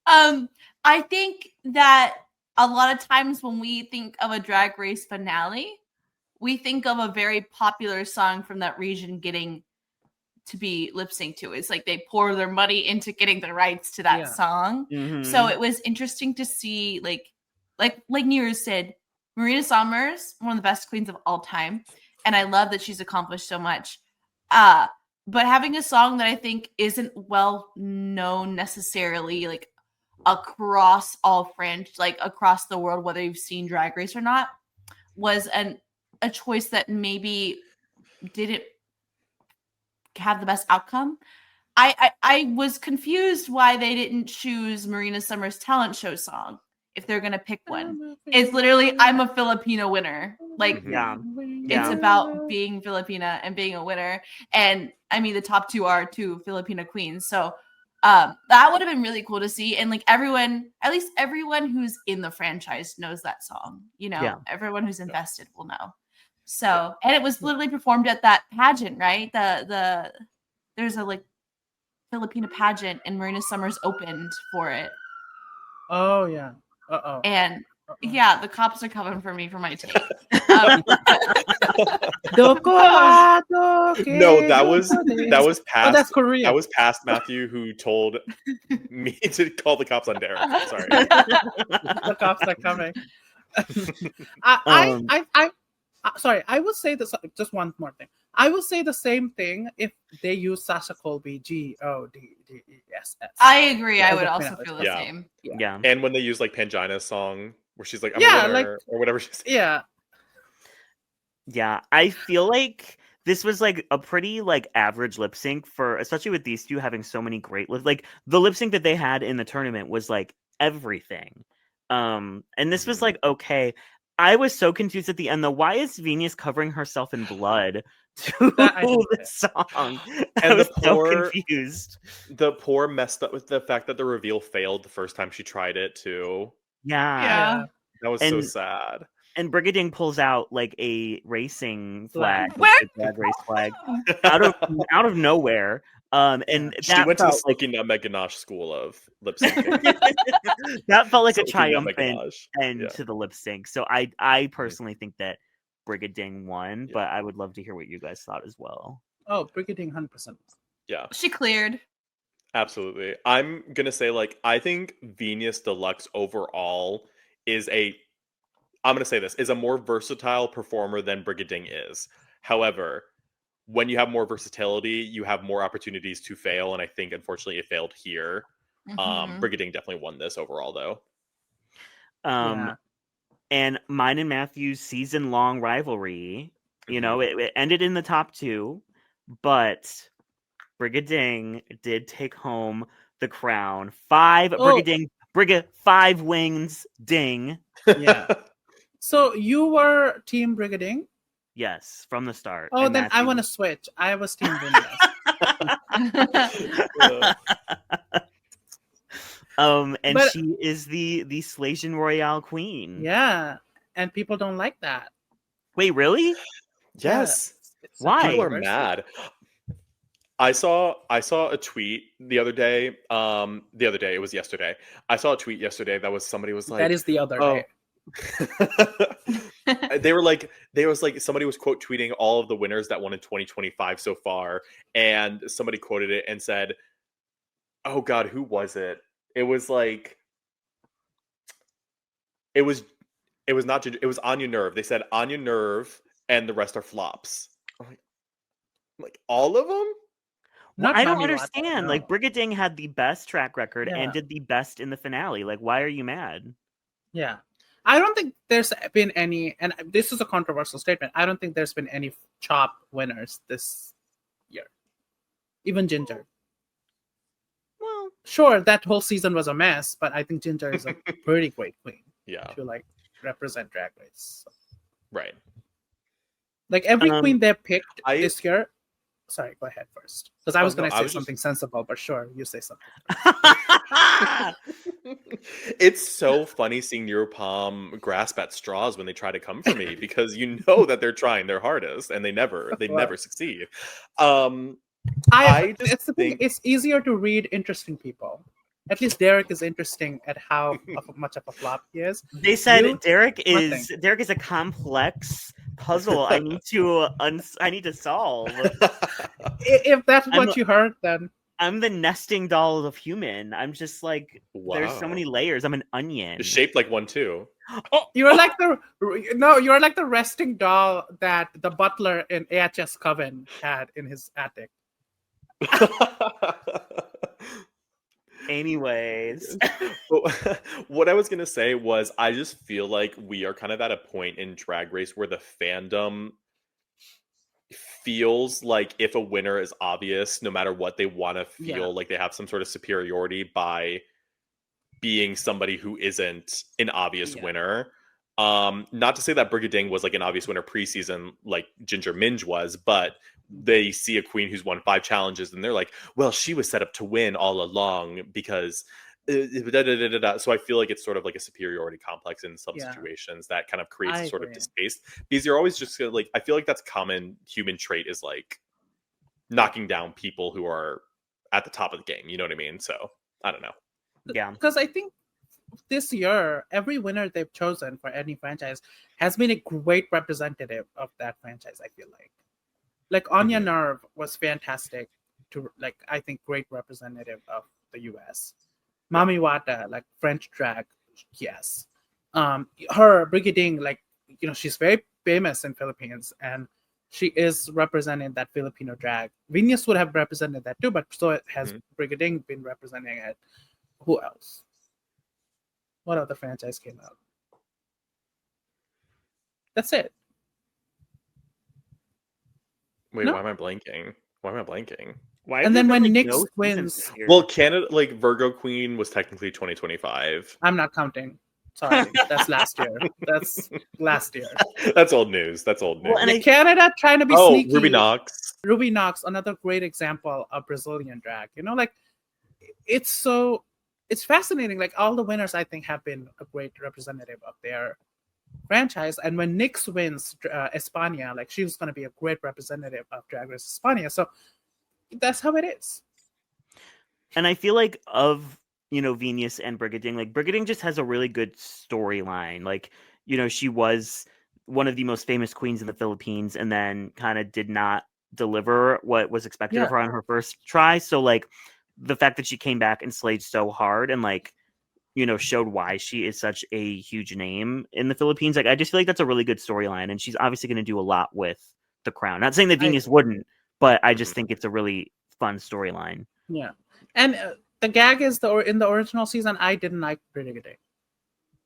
on. I think that a lot of times when we think of a Drag Race finale, we think of a very popular song from that region getting to be lip synced to. It's like they pour their money into getting the rights to that song. So it was interesting to see, like Neera said, Marina Summers, one of the best queens of all time, and I love that she's accomplished so much. But having a song that I think isn't well known necessarily, like across all across the world, whether you've seen Drag Race or not, was a choice that maybe didn't have the best outcome. I was confused why they didn't choose Marina Summers' talent show song if they're gonna pick one. It's literally "I'm a Filipino winner." Like, it's about being Filipina and being a winner. And I mean, the top two are two Filipina queens, so that would have been really cool to see. And like everyone, at least everyone who's in the franchise knows that song. You know, everyone who's invested will know. So, and it was literally performed at that pageant, right? There's a like Filipina pageant, and Marina Summers opened for it. Oh yeah. Uh-oh. And yeah, the cops are coming for me for my take. No, that was past. Oh, that's Korean. That was past Matthew, who told me to call the cops on Derek. Sorry. The cops are coming. Sorry, I would say this. Just one more thing. I would say the same thing if they use Sasha Colby Goddess. I agree. I would also feel the same. Yeah. And when they use like Pangina's song, where she's like, "I'm a winner," or whatever she's. Yeah. Yeah, I feel like this was like a pretty like average lip sync for, especially with these two having so many great like the lip sync that they had in the tournament was like everything. And this was like okay. I was so confused at the end though. Why is Viñas covering herself in blood to the song? I was so confused. The poor messed up with the fact that the reveal failed the first time she tried it too. Yeah. That was so sad. And Brigiding pulls out like a racing flag, Where? a drag race flag, out of nowhere. And she went to the Smoky Nutmeg Ganache school of lip syncing. That felt like a triumphant end to the lip sync. So I personally think that Brigiding won, but I would love to hear what you guys thought as well. Oh, Brigiding 100%. Yeah, she cleared. Absolutely. I'm gonna say like I think Viñas Deluxe overall is I'm going to say this, is a more versatile performer than Brigiding is. However, when you have more versatility, you have more opportunities to fail, and I think, unfortunately, it failed here. Brigiding definitely won this overall, though. And mine and Matthew's season-long rivalry, you know, it ended in the top two, but Brigiding did take home the crown. 5 wings, ding. Yeah. So you were Team Brigiding? Yes, from the start. Oh, and then Matthew... I want to switch. I was Team Viñas. And she is the Slaysian Royale queen. Yeah, and people don't like that. Wait, really? Yes. Why? People are mad. I saw a tweet the other day. It was yesterday. I saw a tweet yesterday that was somebody was like, "That is the other day." They were like somebody was quote tweeting all of the winners that won in 2025 so far, and somebody quoted it and said, "Oh God, who was it? It was like it was not Ginger, it was Anya Nerve. They said Anya Nerve and the rest are flops." I'm like all of them. Well, I don't understand. Like Brigiding had the best track record and did the best in the finale. Like, why are you mad? Yeah. I don't think there's been any, and this is a controversial statement, I don't think there's been any chop winners this year. Even Ginger. Well, sure, that whole season was a mess, but I think Ginger is a pretty great queen. Yeah. To like represent Drag Race. So. Right. Like every queen they picked this year. Sorry, go ahead first. Because I was going to say something sensible, but sure, you say something. It's so funny seeing Neuropalm grasp at straws when they try to come for me, because you know that they're trying their hardest and they never succeed. I just it's the thing. think It's easier to read interesting people. At least Derek is interesting at how much of a flop he is. They said You, Derek nothing. is a complex puzzle. I need to solve. If that's I'm- what you heard, then I'm the nesting doll of human. I'm just like there's so many Wow. layers. I'm an onion. You're shaped like one too. you're like you're like the resting doll that the butler in AHS Coven had in his attic. Anyways, But what I was gonna say was I just feel like we are kind of at a point in Drag Race where the fandom feels like if a winner is obvious, no matter what, they want to feel Yeah. like they have some sort of superiority by being somebody who isn't an obvious Yeah. winner. Not to say that Brigiding was like an obvious winner preseason, like Ginger Minge was, but they see a queen who's won 5 challenges and they're like, well, she was set up to win all along because so I feel like it's sort of like a superiority complex in some Yeah. situations that kind of creates I a sort of agree. distaste, because you're always just gonna, like, I feel like that's common human trait, is like knocking down people who are at the top of the game, you know what I mean? So I don't know. yeah. Because I think this year, every winner they've chosen for any franchise has been a great representative of that franchise. I feel like Anya Mhm. Nerve was fantastic to, like, I think great representative of the US. Mami Wata, like French drag, yes. Her Brigiding, like, she's very famous in Philippines and she is representing that Filipino drag. Viñas would have represented that too, but so it has Brigiding been representing it. Who else? What other franchise came out? That's it. Wait, No? why am I blanking? Why am I blanking? Why And have then there when been, Nyx no seasons wins- this year? Well, Canada, like Virgo Queen was technically 2025. I'm not counting. Sorry, that's last year. That's last year. That's old news. That's old news. Well, and Yeah, Canada trying to be Oh, sneaky. Ruby Knox. Ruby Knox, another great example of Brazilian drag. Like it's fascinating. Like all the winners, I think, have been a great representative of their franchise. And when Nyx wins España, like she's going to be a great representative of Drag Race España. So that's how it is. And I feel like of Venus and Brigiding, like Brigiding just has a really good storyline. Like, she was one of the most famous queens in the Philippines and then kind of did not deliver what was expected of her on her first try. So like the fact that she came back and slayed so hard and like, showed why she is such a huge name in the Philippines. Like I just feel like that's a really good storyline, and she's obviously going to do a lot with the crown. Not saying that Venus wouldn't, but I just think it's a really fun storyline. Yeah. And the gag is in the original season, I didn't like Brigiding.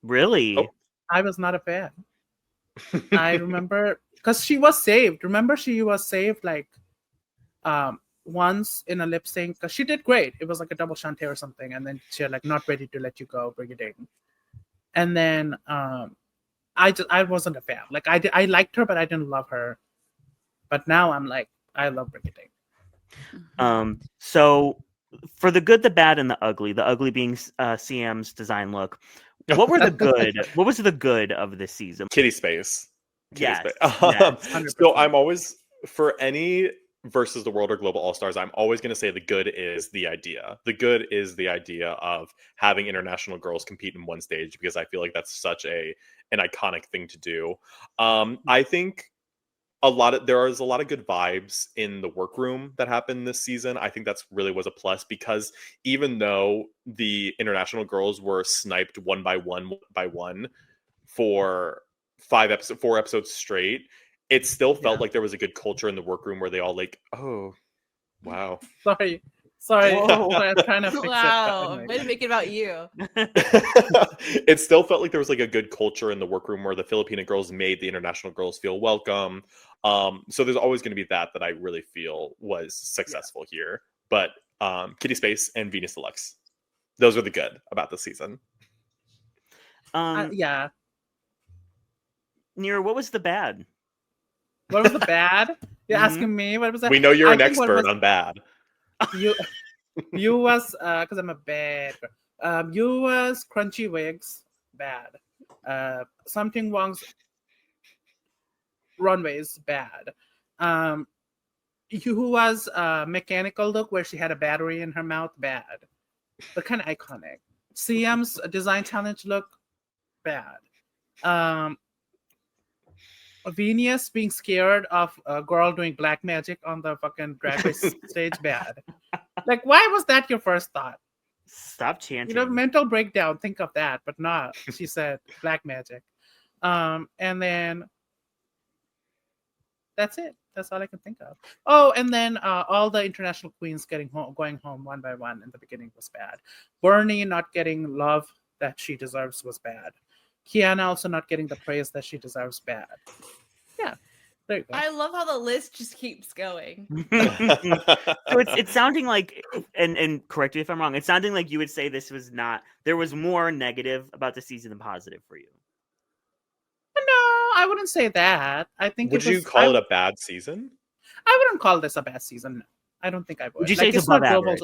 Really? Oh. I was not a fan. I remember because she was saved. Remember, she was saved like once in a lip sync because she did great. It was like a double shante or something, and then she had like not ready to let you go, Brigiding. And then I wasn't a fan. Like I liked her, but I didn't love her. But now I'm like, I love Brigiding. So for the good, the bad, and the ugly being CM's design look, what were the good? What was the good of this season? Kitty Space. Yes. So I'm always, for any versus the World or Global All-Stars, I'm always going to say the good is the idea. The good is the idea of having international girls compete in one stage, because I feel like that's such an iconic thing to do. I think there is a lot of good vibes in the workroom that happened this season. I think that's really was a plus, because even though the international girls were sniped one by one for 4 episodes straight, it still felt like there was a good culture in the workroom where they all like, oh, wow. Sorry, I'm trying to fix Wow, it. way to make it about you. It still felt like there was like a good culture in the workroom where the Filipino girls made the international girls feel welcome. So there's always going to be that I really feel was successful here. But Kitty Space and Viñas Deluxe, those are the good about this season. Yeah. Nira, what was the bad? What was the bad? You're asking me what was that? We know you're an expert on bad. You was because I'm a bad girl. You was crunchy wigs bad. Something wrong's runways bad. who was mechanical look where she had a battery in her mouth, bad. But kind of iconic. CM's design challenge look, bad. Viñas being scared of a girl doing black magic on the fucking Drag Race stage, bad. Like, why was that your first thought? Stop chanting. You know, mental breakdown, think of that, but not. She said black magic. And then that's it. That's all I can think of. Oh, and then all the international queens going home one by one in the beginning was bad. Bernie not getting love that she deserves was bad. Kiana also not getting the praise that she deserves, bad. Yeah, there you go. I love how the list just keeps going. So it's sounding like, and correct me if I'm wrong, it's sounding like you would say there was more negative about the season than positive for you. No, I wouldn't say that. I think Would you call it a bad season? I wouldn't call this a bad season. No. I don't think I would. Would you say it's above average?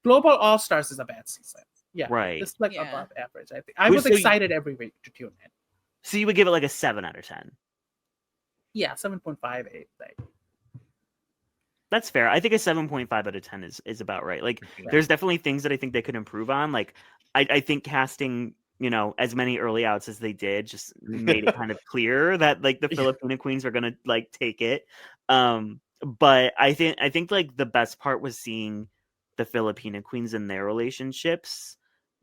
Global All Stars is a bad season. Yeah, right. It's like above average. I think I was excited every week to tune in. So you would give it like a 7 out of 10. Yeah, 7.58. Like, that's fair. I think a 7.5 out of 10 is about right. Like, there's definitely things that I think they could improve on. Like, I think casting, you know, as many early outs as they did just made it kind of clear that like the Filipino queens are gonna like take it. But I think like the best part was seeing the Filipino queens in their relationships.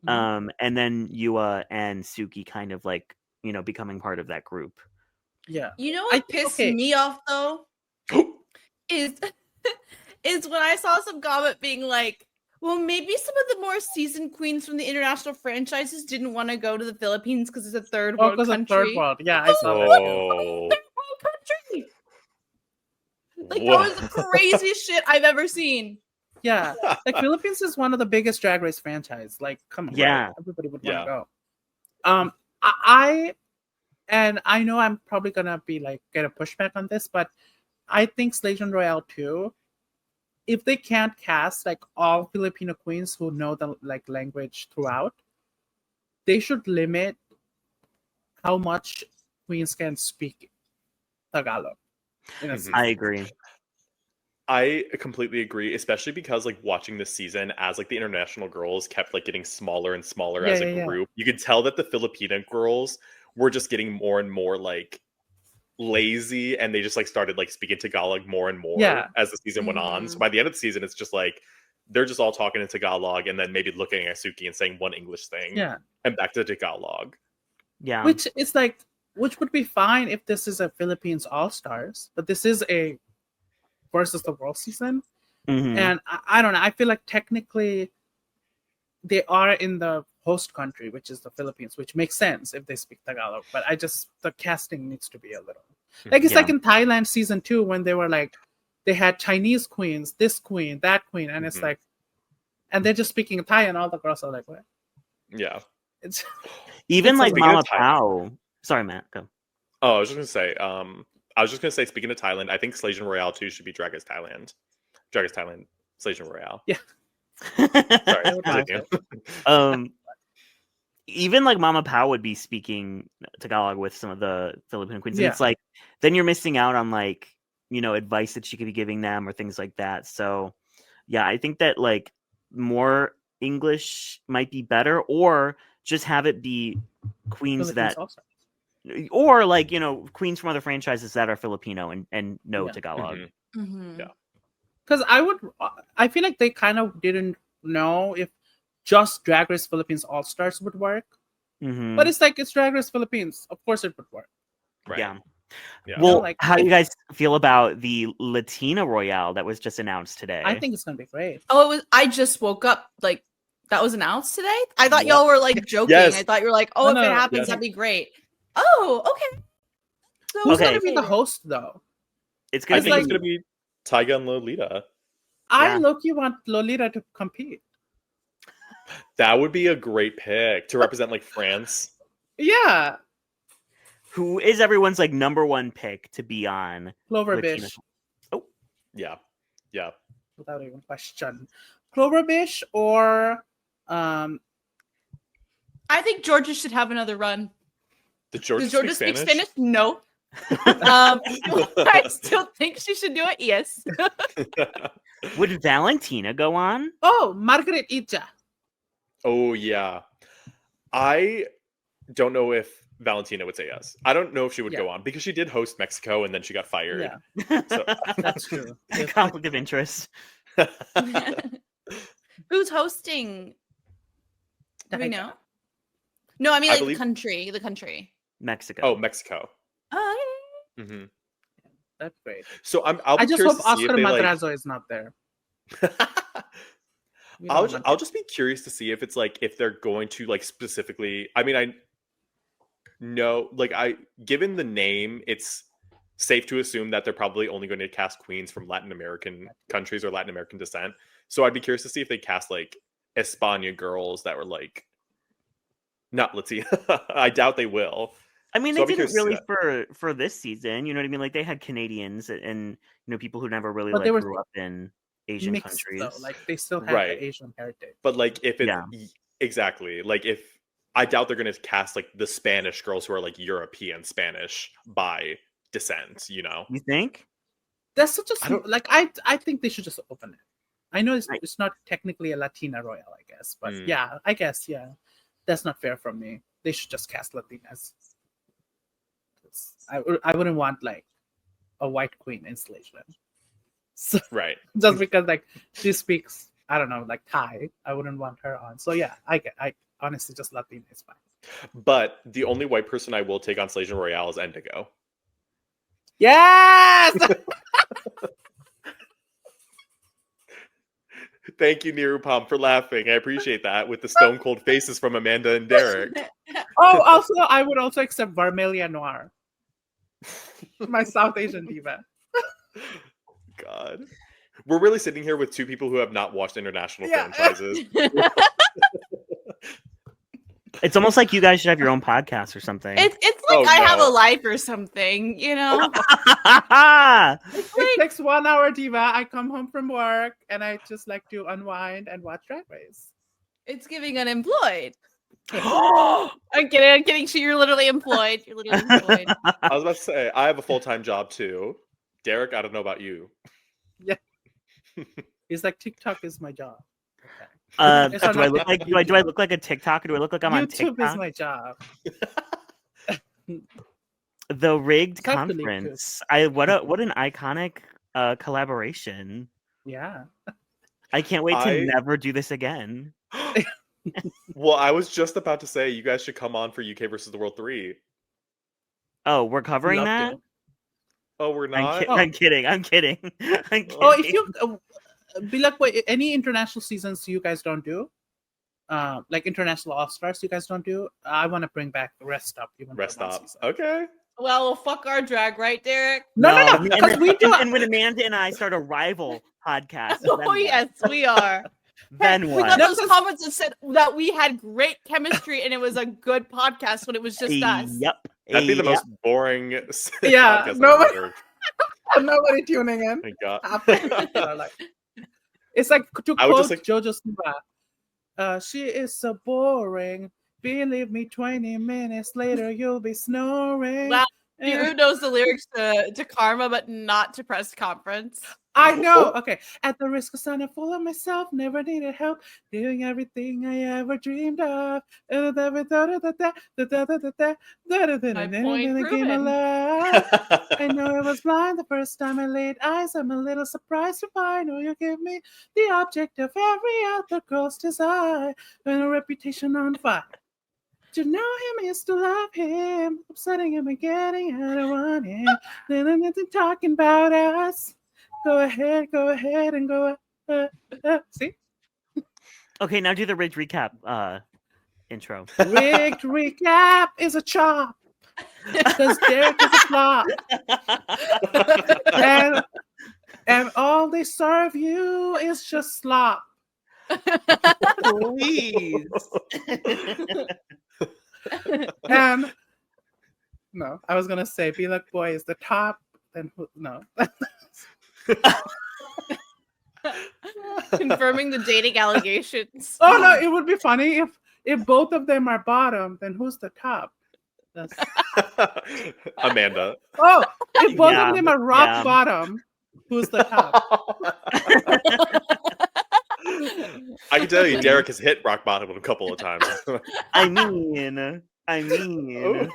And then Yua and Suki kind of like, you know, becoming part of that group. Yeah. You know what pissed me off though? is when I saw some comment being like, well, maybe some of the more seasoned queens from the international franchises didn't want to go to the Philippines because it's a third world country. Third world. Yeah, I saw that. Third world country. Like, that was the craziest shit I've ever seen. Yeah, like Philippines is one of the biggest Drag Race franchise. Like, come on, right? Everybody would want to go. I know I'm probably gonna be like get a pushback on this, but I think Slaysian Royale 2, if they can't cast like all Filipino queens who know the like language throughout, they should limit how much queens can speak Tagalog. I agree. I completely agree, especially because like watching this season as like the international girls kept like getting smaller and smaller as a group, you could tell that the Filipino girls were just getting more and more like lazy, and they just like started like speaking Tagalog more and more as the season went on. So by the end of the season, it's just like they're just all talking in Tagalog and then maybe looking at Suki and saying one English thing, and back to Tagalog. Yeah, which would be fine if this is a Philippines All Stars, but this is a versus the world season, and I don't know. I feel like technically they are in the host country, which is the Philippines, which makes sense if they speak Tagalog. But the casting needs to be a little like it's like in Thailand season 2 when they were like they had Chinese queens, this queen, that queen, and it's like, and they're just speaking Thai, and all the girls are like, what? Yeah, it's even like Mama Pao. Sorry, Matt, go. Oh, I was just gonna say, speaking of Thailand, I think Slaysian Royale 2 should be Drag Race Thailand, Slaysian Royale. Yeah. Sorry. Even like Mama Pao would be speaking Tagalog with some of the Filipino queens. And it's like, then you're missing out on like, you know, advice that she could be giving them or things like that. So yeah, I think that like more English might be better, or just have it be queens that also. Or like, you know, queens from other franchises that are Filipino and know Tagalog. Yeah. Because I feel like they kind of didn't know if just Drag Race Philippines All Stars would work. But it's like, it's Drag Race Philippines. Of course it would work. Right. Yeah. Yeah. Well, you know, like, how do you guys feel about the Latina Royale that was just announced today? I think it's going to be great. Oh, I just woke up. Like, that was announced today? I thought y'all were like joking. Yes. I thought you were like, oh, if it happens, that'd be great. Oh, okay. So who's going to be the host, though? I think it's going to be Tyga and Lolita. I low-key want Lolita to compete. That would be a great pick to represent like France. Yeah. Who is everyone's like number one pick to be on Clover Bish. Oh. Yeah. Without even question. Clover Bish or I think Georgia should have another run. Does Georgia speak Spanish? No. I still think she should do it. Yes. Would Valentina go on? Oh, Margaret Ija. Oh yeah. I don't know if Valentina would say yes. I don't know if she would go on because she did host Mexico and then she got fired. Yeah, So that's true. Conflict of interest. Who's hosting? Do we I- know? No, I mean I like believe- the country. Mexico. Oh, Mexico. Oh, hmm That's great. So I'll be I just curious hope to see Oscar if they Madrazo is not there. We don't want I'll him. just be curious to see if it's like if they're going to like specifically. I mean, I know like given the name, it's safe to assume that they're probably only going to cast queens from Latin American countries or Latin American descent. So I'd be curious to see if they cast like España girls that were like not Latina. I doubt they will. I mean, So they I'll be didn't curious to see really for this season. You know what I mean? Like they had Canadians and people who never really But they like were grew up in Asian Mixed countries. though, like they still have Right. the Asian heritage. But like if it's Yeah. exactly like if I doubt they're going to cast like the Spanish girls who are like European Spanish by descent, you know. You think? That's such I a don't- like I think they should just open it. I know Right. it's not technically a Latina Royale, I guess, but Mm. yeah, I guess that's not fair from me. They should just cast Latinas. I wouldn't want like a white queen installation. So Right. just because like she speaks, I don't know, like Thai, I wouldn't want her on. So yeah, I honestly just Latina is fine. But the only white person I will take on Slaysian Royale is Indigo. Yes. Thank you, Nirupam, for laughing. I appreciate that with the stone cold faces from Amanda and Derek. Oh, also I would also accept Vermelia Noir, my South Asian diva. God. We're really sitting here with two people who have not watched international Yeah. franchises. It's almost like you guys should have your own podcast or something. it's like Oh, I have a no. life or something, you know. It takes 1 hour, diva. I come home from work and I just like to unwind and watch Drag Race. It's giving unemployed. I'm kidding. You're literally employed. You're literally employed. I was about to say, I have a full-time job too. Derek, I don't know about you. It's like TikTok is my job. do Yes, I'm I not look like do I look like a TikToker? Do I look like I'm on YouTube TikTok? is my job. The rigged Have to leave, too. conference. What an iconic collaboration. Yeah. I can't wait to I- never do this again. Well, I was just about to say you guys should come on for UK versus the World 3. Oh, we're covering Love that? to. Oh, we're not? I'm kidding. I'm kidding. Oh, if you BelakBoy, any international seasons you guys don't do, like international All Stars, you guys don't do. I want to bring back Rest Up. Even for Rest one up. season. Okay. Well, fuck our drag, right, Derek? No, and because we do. and when Amanda and I start a rival podcast, then Oh what? yes, we are. Then We what? got No, those 'cause- comments that said that we had great chemistry and it was a good podcast when it was just us. Yep. That'd be the Yep. most boring Yeah, podcast no, I've ever heard. Nobody tuning in. Thank God. It's like to I would quote just like- Jojo Siva. She is so boring. Believe me, 20 minutes later you'll be snoring. Wow. And- Drew knows the lyrics to Karma, but not to Press Conference. I know. Okay. At the risk of sounding full of myself, never needed help, doing everything I ever dreamed of. My point proven. I know I was blind the first time I laid eyes. I'm a little surprised to find who you give me the object of every other girl's desire and a reputation on fire. To know him is to love him, upsetting him and getting I don't want him. Nothing talking about us. Go ahead and go. See? Okay, now do the rigged recap intro. Rigged recap is a chop. Because Derek is a flop. And all they serve you is just slop. Please. And no, I was gonna say BelakBoy is the top. Then who? No. Confirming the dating allegations. Oh no, it would be funny if both of them are bottom. Then who's the top? That's... Amanda. Oh, if both Yeah, of them are rock yeah. bottom, who's the top? I can tell you, Derek has hit rock bottom a couple of times. I mean. Oh.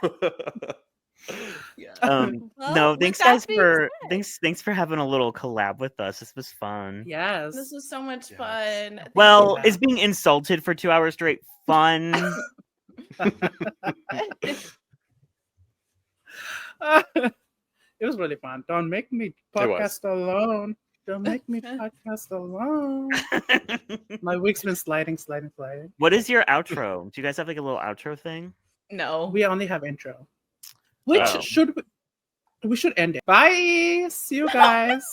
Well, No, with thanks that guys being for said, thanks for having a little collab with us. This was fun. Yes. this was so much Yes. fun. Thank Well, Yeah. is being insulted for 2 hours straight fun? It was really fun. Don't make me It was. podcast alone. Don't make me podcast alone. My week's been sliding. What is your outro? Do you guys have like a little outro thing? No. We only have intro. Which Oh. should we should end it. Bye. See you guys.